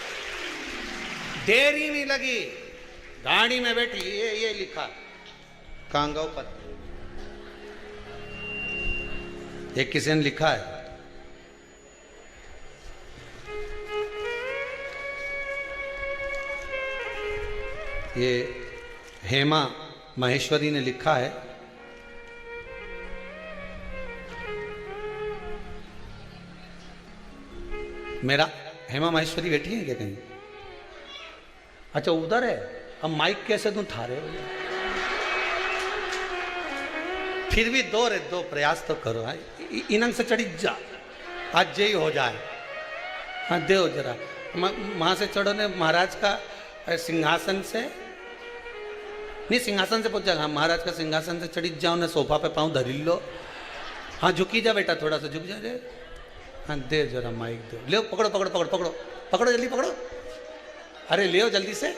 देर ही नहीं लगी, गाड़ी में बैठी। ये लिखा कांगो पत्र, ये किसी ने लिखा है। ये हेमा महेश्वरी ने लिखा है। मेरा हेमा महेश्वरी बैठी है क्या कहीं? अच्छा उधर है। अब माइक कैसे तुम था रहे हो? फिर भी दो प्रयास तो करो। हाँ इनंग से चढ़ी जा, आज यही हो जाए। हाँ दे जरा, वहां से चढ़ो ने महाराज का सिंहासन से, नहीं सिंहासन से पहुंच जाएगा। महाराज का सिंहासन से चढ़ी जाओ ना, सोफा पे पाँव धरी लो। हाँ झुकी जा बेटा, थोड़ा सा झुक जा रे। हाँ दे जरा माइक दे, ले पकड़ो पकड़ो पकड़ो पकड़ो पकड़ो, जल्दी पकड़ो, अरे ले जल्दी से।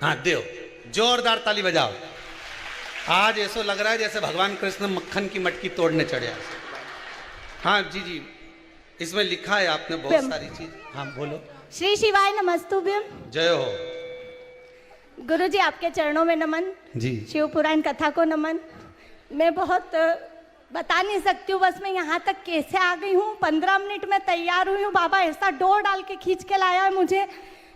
हाँ दे, जोरदार ताली बजाओ। आज ऐसा लग रहा है जैसे भगवान कृष्ण मक्खन की मटकी तोड़ने चढ़े। हाँ जी जी, इसमें लिखा है आपने बहुत सारी चीज। हाँ बोलो। श्री शिवाय नमस्तुभ्यम। जय हो। गुरु जी आपके चरणों में नमन जी। शिव पुराण कथा को नमन। मैं बहुत बता नहीं सकती हूँ, बस मैं यहाँ तक कैसे आ गई हूँ। 15 मिनट में तैयार हुई हूँ। बाबा ऐसा डोर डाल के खींच के लाया है मुझे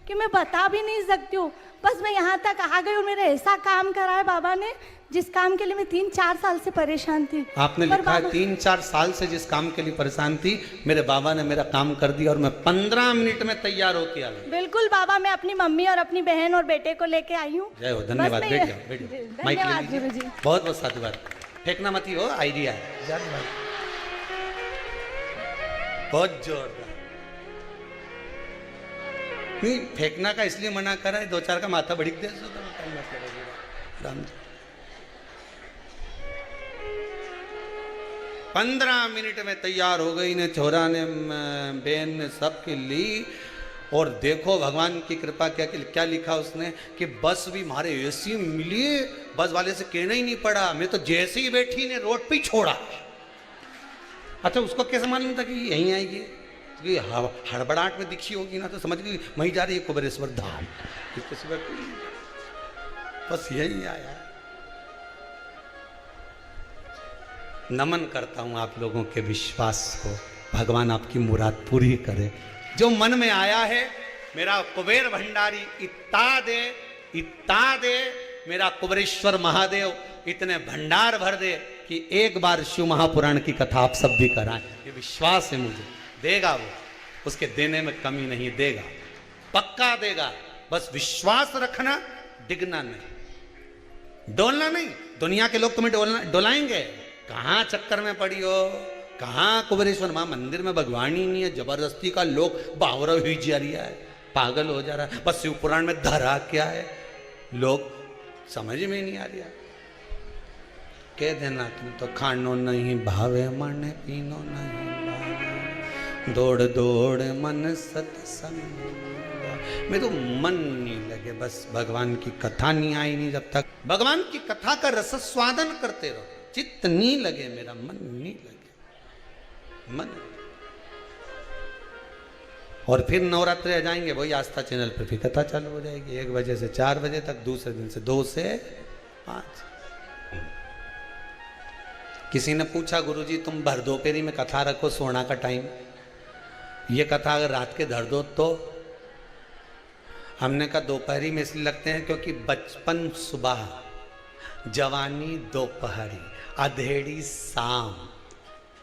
कि मैं बता भी नहीं सकती हूँ। बस मैं यहाँ तक आ गई हूँ। मेरे ऐसा काम करा है बाबा ने, जिस काम के लिए मैं 3-4 साल से परेशान थी। आपने लिखा है 3-4 साल से जिस काम के लिए परेशान थी, मेरे बाबा ने मेरा काम कर दिया और मैं 15 मिनट में तैयार होके आ गई। बिल्कुल बाबा, मैं अपनी मम्मी और अपनी बहन और बेटे को लेके आई हूँ। जय हो, धन्यवाद। धन्यवाद गुरु जी, बहुत बहुत साधुवाद। फेंकना मत ही हो, आइडिया है। बहुत जोरदार। नहीं फेंकना का इसलिए मना करा है, 2-4 का माथा बड़ी दे राम जी। 15 मिनट में तैयार हो गई ने, छोरा ने, बहन ने, सबके ली। और देखो भगवान की कृपा क्या लिखा उसने कि बस भी हमारे ऐसी मिली, बस वाले से कहना ही नहीं पड़ा। मैं तो जैसे ही बैठी ने रोड पे छोड़ा। अच्छा उसको कैसे मालूम था कि यहीं आएगी? कि हड़बड़ाहट में दिखी होगी ना, तो समझ गई वहीं जा रही है कुबेरेश्वर धाम। बस यही आया। नमन करता हूं आप लोगों के विश्वास को। भगवान आपकी मुराद पूरी करे। जो मन में आया है, मेरा कुबेर भंडारी इत्ता दे, मेरा कुबेरेश्वर महादेव इतने भंडार भर दे कि एक बार शिव महापुराण की कथा आप सब भी कराएं। ये विश्वास है मुझे, देगा वो, उसके देने में कमी नहीं, देगा, पक्का देगा। बस विश्वास रखना, डिगना नहीं, डोलना नहीं। दुनिया के लोग तुम्हें डोलाएंगे। कहाँ चक्कर में पड़ी हो, कहाँ कुबेरेश्वर मां मंदिर में भगवान ही नहीं है, जबरदस्ती का लोग बावरा हुई जा रहा है, पागल हो जा रहा है। बस शिव पुराण में धरा क्या है, लोग समझ में नहीं आ रहा। कह देना तुम तो खानो नहीं भावे, मन पीनो नहीं भावे, दौड़ दौड़ मन सत्संग में तो मन नहीं लगे। बस भगवान की कथा नहीं आई नहीं, जब तक भगवान की कथा का रसस्वादन करते रहो, चित्त नहीं लगे, मेरा मन नहीं लगे, मन। और फिर नवरात्रि आ जाएंगे, वही आस्था चैनल पर फिर कथा चालू हो जाएगी 1 बजे से 4 बजे तक, दूसरे दिन से 2 से 5। किसी ने पूछा गुरुजी तुम भर दोपहरी में कथा रखो, सोना का टाइम, ये कथा अगर रात के धर दो तो? हमने कहा दोपहरी में इसलिए लगते हैं क्योंकि बचपन सुबह, जवानी दोपहरी, अधेड़ी शाम,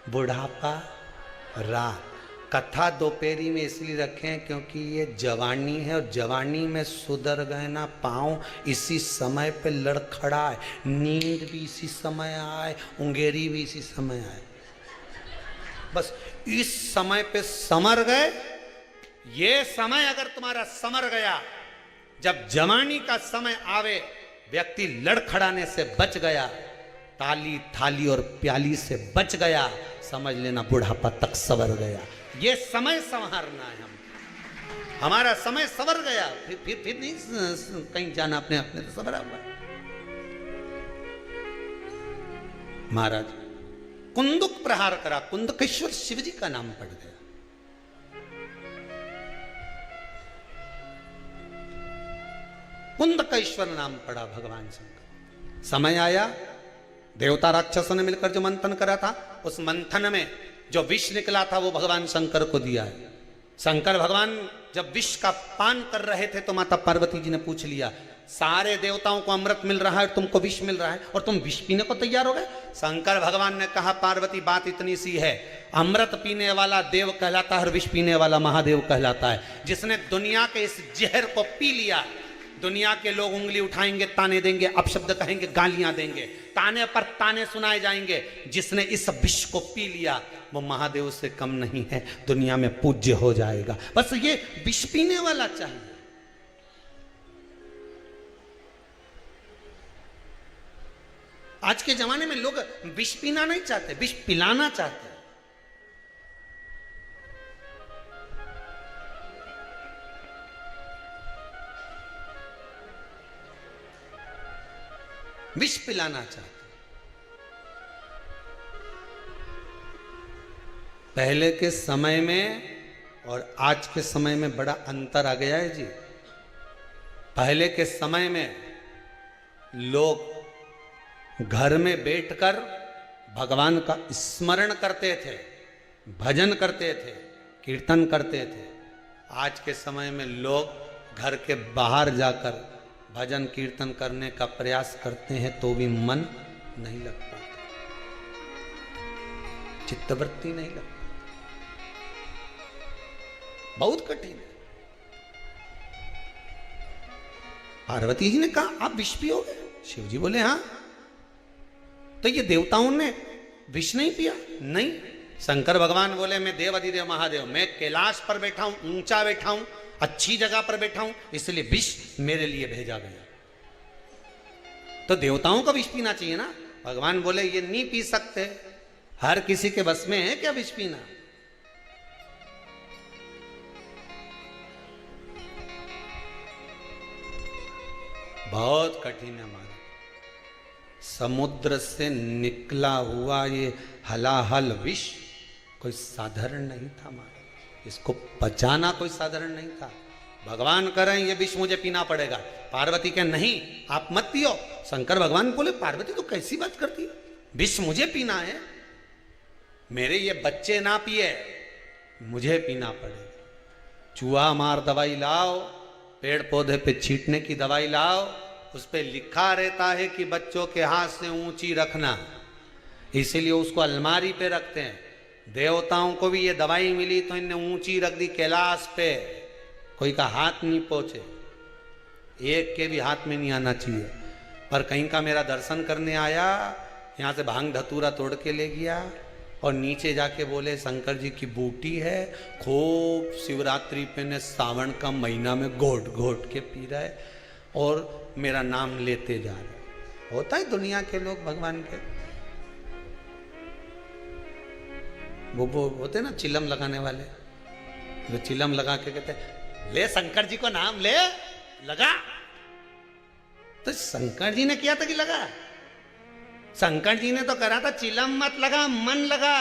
बुढ़ापा रात। कथा दोपहरी में इसलिए रखें क्योंकि ये जवानी है, और जवानी में सुधर गए ना पाँव, इसी समय पे लड़खड़ाए, नींद भी इसी समय आए, उंगेरी भी इसी समय आए। बस इस समय पे समर गए। ये समय अगर तुम्हारा समर गया, जब जवानी का समय आवे, व्यक्ति लड़खड़ाने से बच गया, ताली थाली और प्याली से बच गया, समझ लेना बुढ़ापा तक सवर गया। ये समय संवारना है, हमारा समय सवर गया, फिर नहीं कहीं जाना, अपने अपने तो सवरा हुआ। महाराज कुंदुक प्रहार करा, कुंदकेश्वर शिव जी का नाम पड़ गया। कुंदकेश्वर नाम पड़ा भगवान शंकर। समय आया, देवता राक्षसों ने मिलकर जो मंथन करा था, उस मंथन में जो विष निकला था वो भगवान शंकर को दिया है। शंकर भगवान जब विष का पान कर रहे थे तो माता पार्वती जी ने पूछ लिया, सारे देवताओं को अमृत मिल रहा है, तुमको विष मिल रहा है और तुम विष पीने को तैयार हो गए। शंकर भगवान ने कहा, पार्वती बात इतनी सी है, अमृत पीने वाला देव कहलाता है और विष पीने वाला महादेव कहलाता है। जिसने दुनिया के इस जहर को पी लिया, दुनिया के लोग उंगली उठाएंगे, ताने देंगे, अपशब्द कहेंगे, गालियां देंगे, ताने पर ताने सुनाए जाएंगे। जिसने इस विष को पी लिया वो महादेव से कम नहीं है, दुनिया में पूज्य हो जाएगा। बस ये विष पीने वाला चाहिए। आज के जमाने में लोग विष पीना नहीं चाहते, विष पिलाना चाहते हैं। विष पिलाना चाहते। पहले के समय में और आज के समय में बड़ा अंतर आ गया है जी। पहले के समय में लोग घर में बैठकर भगवान का स्मरण करते थे, भजन करते थे, कीर्तन करते थे। आज के समय में लोग घर के बाहर जाकर भजन कीर्तन करने का प्रयास करते हैं तो भी मन नहीं लग पाता, चित्तवृत्ति नहीं लग पाती, बहुत कठिन है। पार्वती जी ने कहा, आप विष पियोगे? शिव जी बोले हाँ। तो ये देवताओं ने विष नहीं पिया? नहीं। शंकर भगवान बोले, मैं देव अधिदेव महादेव, मैं कैलाश पर बैठा हूं, ऊंचा बैठा हूं, अच्छी जगह पर बैठा हूं, इसलिए विष मेरे लिए भेजा गया। तो देवताओं का विष पीना चाहिए ना। भगवान बोले, ये नहीं पी सकते, हर किसी के बस में है क्या विष पीना? बहुत कठिन है हमारा। समुद्र से निकला हुआ ये हलाहल विष कोई साधारण नहीं था हमारा, इसको पचाना कोई साधारण नहीं था। भगवान कह रहे हैं ये विष मुझे पीना पड़ेगा, पार्वती के नहीं आप मत पियो। शंकर भगवान बोले, पार्वती तो कैसी बात करती है, विष मुझे पीना है, मेरे ये बच्चे ना पिए, मुझे पीना पड़ेगा। चूहा मार दवाई लाओ, पेड़ पौधे पे छींटने की दवाई लाओ, उस पे लिखा रहता है कि बच्चों के हाथ से ऊंची रखना, इसीलिए उसको अलमारी पे रखते हैं। देवताओं को भी ये दवाई मिली तो इनने ऊंची रख दी कैलाश पे, कोई का हाथ नहीं पहुंचे, एक के भी हाथ में नहीं आना चाहिए। पर कहीं का मेरा दर्शन करने आया, यहाँ से भांग धतूरा तोड़ के ले गया और नीचे जाके बोले, शंकर जी की बूटी है, खूब शिवरात्रि पे ने सावन का महीना में घोट घोट के पी रहा है और मेरा नाम लेते जा रहे हैं। होता है दुनिया के लोग भगवान के, वो होते ना चिलम लगाने वाले, जो चिलम लगा के कहते ले शंकर जी को नाम ले, लगा। तो शंकर जी ने किया था कि लगा? शंकर जी ने तो करा था, चिलम मत लगा, मन लगा।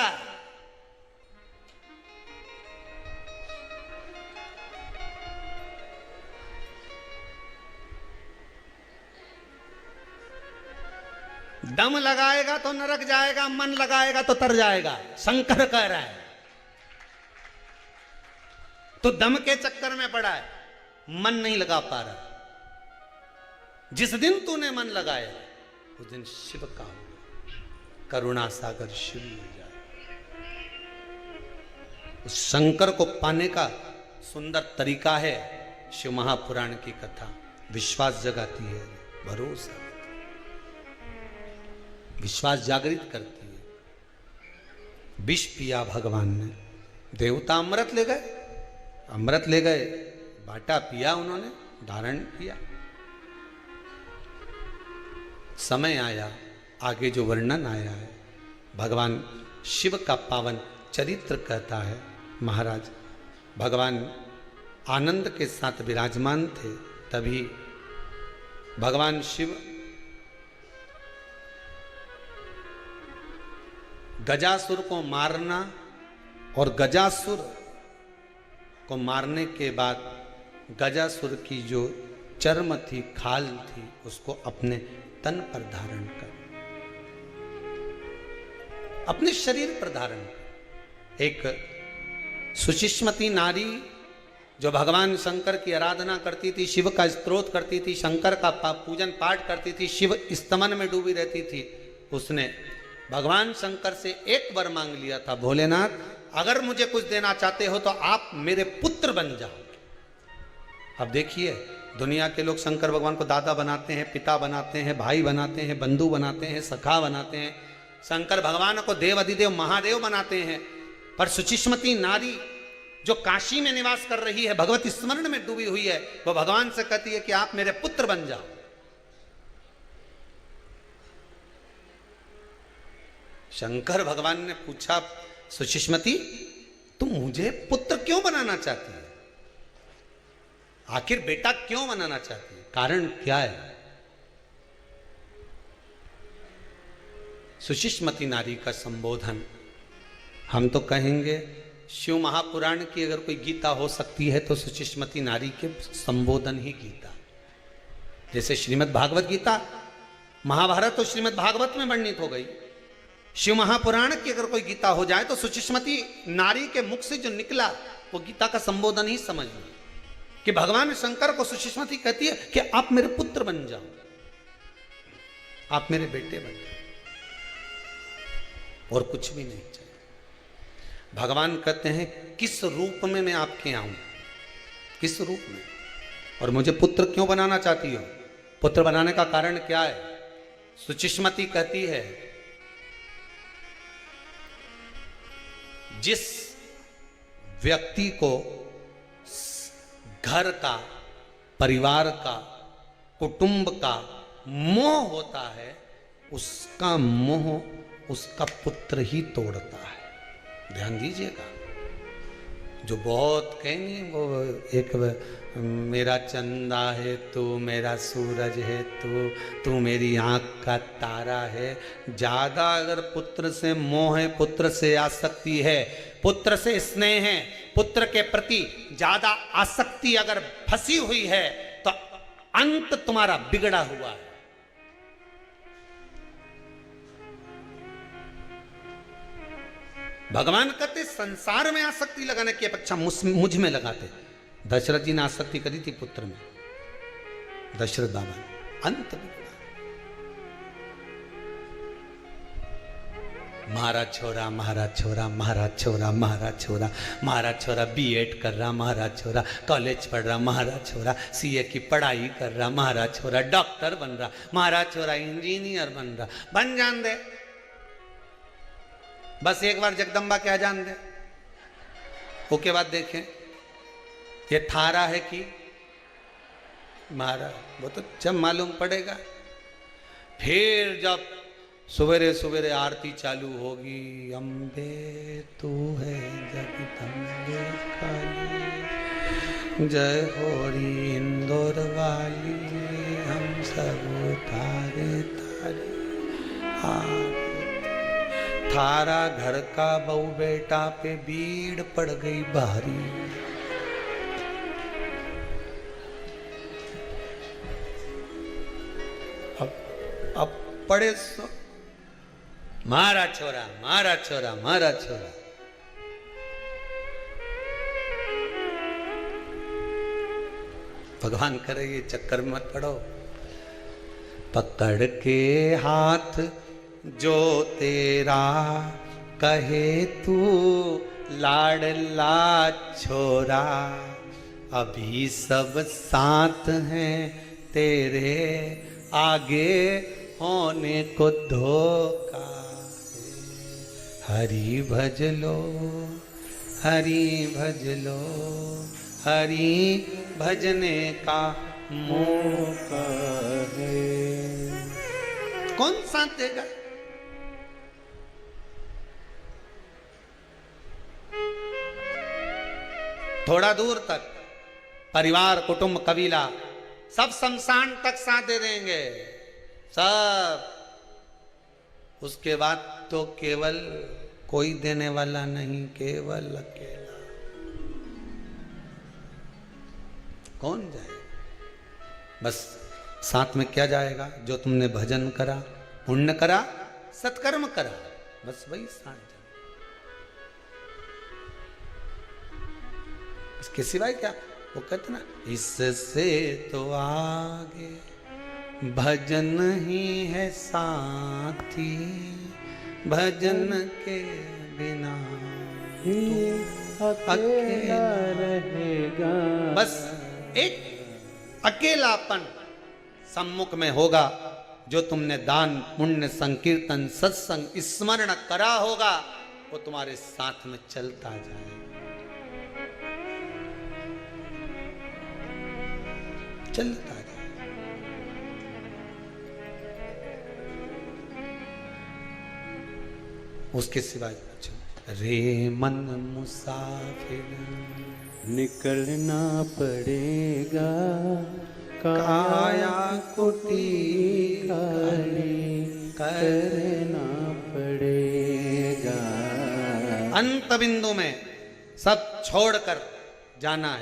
दम लगाएगा तो नरक जाएगा, मन लगाएगा तो तर जाएगा, शंकर कह रहा है। तो दम के चक्कर में पड़ा है, मन नहीं लगा पा रहा। जिस दिन तूने मन लगाया उस दिन शिव का करुणा सागर शिव मिल जाए। उस शंकर को पाने का सुंदर तरीका है शिव महापुराण की कथा, विश्वास जगाती है, भरोसा, विश्वास जागृत करती है। विष पिया भगवान ने, देवता अमृत ले गए, अमृत ले गए, बाटा पिया उन्होंने, धारण किया। समय आया, आगे जो वर्णन आया है, भगवान शिव का पावन चरित्र कहता है। महाराज भगवान आनंद के साथ विराजमान थे, तभी भगवान शिव गजासुर को मारना और गजासुर को मारने के बाद गजासुर की जो चर्म थी, खाल थी, उसको अपने तन पर धारण कर, अपने शरीर पर धारण कर। एक सुचिस्मती नारी जो भगवान शंकर की आराधना करती थी, शिव का स्तोत्र करती थी, शंकर का पूजन पाठ करती थी, शिव स्तमन में डूबी रहती थी, उसने भगवान शंकर से एक वर मांग लिया था, भोलेनाथ अगर मुझे कुछ देना चाहते हो तो आप मेरे पुत्र बन जाओ। अब देखिए, दुनिया के लोग शंकर भगवान को दादा बनाते हैं, पिता बनाते हैं, भाई बनाते हैं, बंधु बनाते हैं, सखा बनाते हैं, शंकर भगवान को देव अधिदेव महादेव बनाते हैं, पर सुचिस्मती नारी जो काशी में निवास कर रही है, भगवत स्मरण में डूबी हुई है, वो भगवान से कहती है कि आप मेरे पुत्र बन जाओ। शंकर भगवान ने पूछा, सुचिस्मती तुम मुझे पुत्र क्यों बनाना चाहती है? आखिर बेटा क्यों बनाना चाहती है? कारण क्या है? सुचिस्मती नारी का संबोधन हम तो कहेंगे शिव महापुराण की अगर कोई गीता हो सकती है तो सुचिस्मती नारी के संबोधन ही गीता। जैसे श्रीमद् भागवत गीता, महाभारत तो श्रीमद् भागवत में वर्णित हो गई, शिव महापुराण की अगर कोई गीता हो जाए तो सुचिस्मती नारी के मुख से जो निकला वो गीता का संबोधन ही समझ लो, कि भगवान शंकर को सुचिस्मती कहती है कि आप मेरे पुत्र बन जाओ, आप मेरे बेटे बन जाओ, और कुछ भी नहीं चाहिए। भगवान कहते हैं किस रूप में मैं आपके आऊं, किस रूप में, और मुझे पुत्र क्यों बनाना चाहती हो? पुत्र बनाने का कारण क्या है? सुचिस्मती कहती है जिस व्यक्ति को घर का, परिवार का, कुटुंब का मोह होता है, उसका मोह उसका पुत्र ही तोड़ता है। ध्यान दीजिएगा, जो बहुत कहेंगे वो एक मेरा चंदा है तू, मेरा सूरज है तू मेरी आंख का तारा है। ज्यादा अगर पुत्र से मोह है, पुत्र से आसक्ति है, पुत्र से स्नेह है, पुत्र के प्रति ज्यादा आसक्ति अगर फंसी हुई है तो अंत तुम्हारा बिगड़ा हुआ है। भगवान कहते संसार में आसक्ति लगाने की अपेक्षा मुझ में लगाते। दशरथ जी ने आसक्ति करी थी पुत्र में, दशरथ बाबा ने, अंत बिगड़ा। महाराज छोरा, महाराज छोरा, महाराज छोरा, महाराज छोरा, महाराज छोरा बीएड कर रहा, महाराज छोरा कॉलेज पढ़ रहा, महाराज छोरा सीए की पढ़ाई कर रहा, महाराज छोरा डॉक्टर बन रहा, महाराज छोरा इंजीनियर बन रहा। बन जान दे, बस एक बार जगदम्बा क्या जान दे, उसके बाद देखें ये थारा है कि महाराज, वो तो जब मालूम पड़ेगा। फिर जब सवेरे सवेरे आरती चालू होगी, अम्बे तू है जगदम्बे काली, जय होरी इंदौर वाली, हम सब तारे तारे थारा घर का बहू बेटा पे भीड़ पड़ गई भारी। अब पड़े सो महाराज छोरा, महाराज छोरा, महाराज छोरा। भगवान करे ये चक्कर में मत पड़ो। पकड़ के हाथ जो तेरा कहे तू लाडला छोरा, अभी सब साथ हैं तेरे, आगे होने को धोखा। हरि भज लो, हरि भज लो, हरि भजने का मौका है। कौन साथ देगा? थोड़ा दूर तक परिवार, कुटुंब, कबीला सब शमशान तक साथ दे देंगे सब। उसके बाद तो केवल कोई देने वाला नहीं, केवल अकेला। कौन जाएगा? बस साथ में क्या जाएगा? जो तुमने भजन करा, पुण्य करा, सत्कर्म करा, बस वही साथ जाए। इसके सिवाय क्या? वो कहते ना, इससे तो आगे भजन ही है साथी, भजन के बिना तू अकेला रहेगा। बस एक अकेलापन सम्मुख में होगा। जो तुमने दान पुण्य संकीर्तन सत्संग स्मरण करा होगा, वो तुम्हारे साथ में चलता जाएगा, चलता जाएगा। उसके सिवाय कुछ रे मन मुसाफिर निकलना पड़ेगा, काया कुटी खाली करना पड़ेगा। अंत बिंदु में सब छोड़कर जाना है।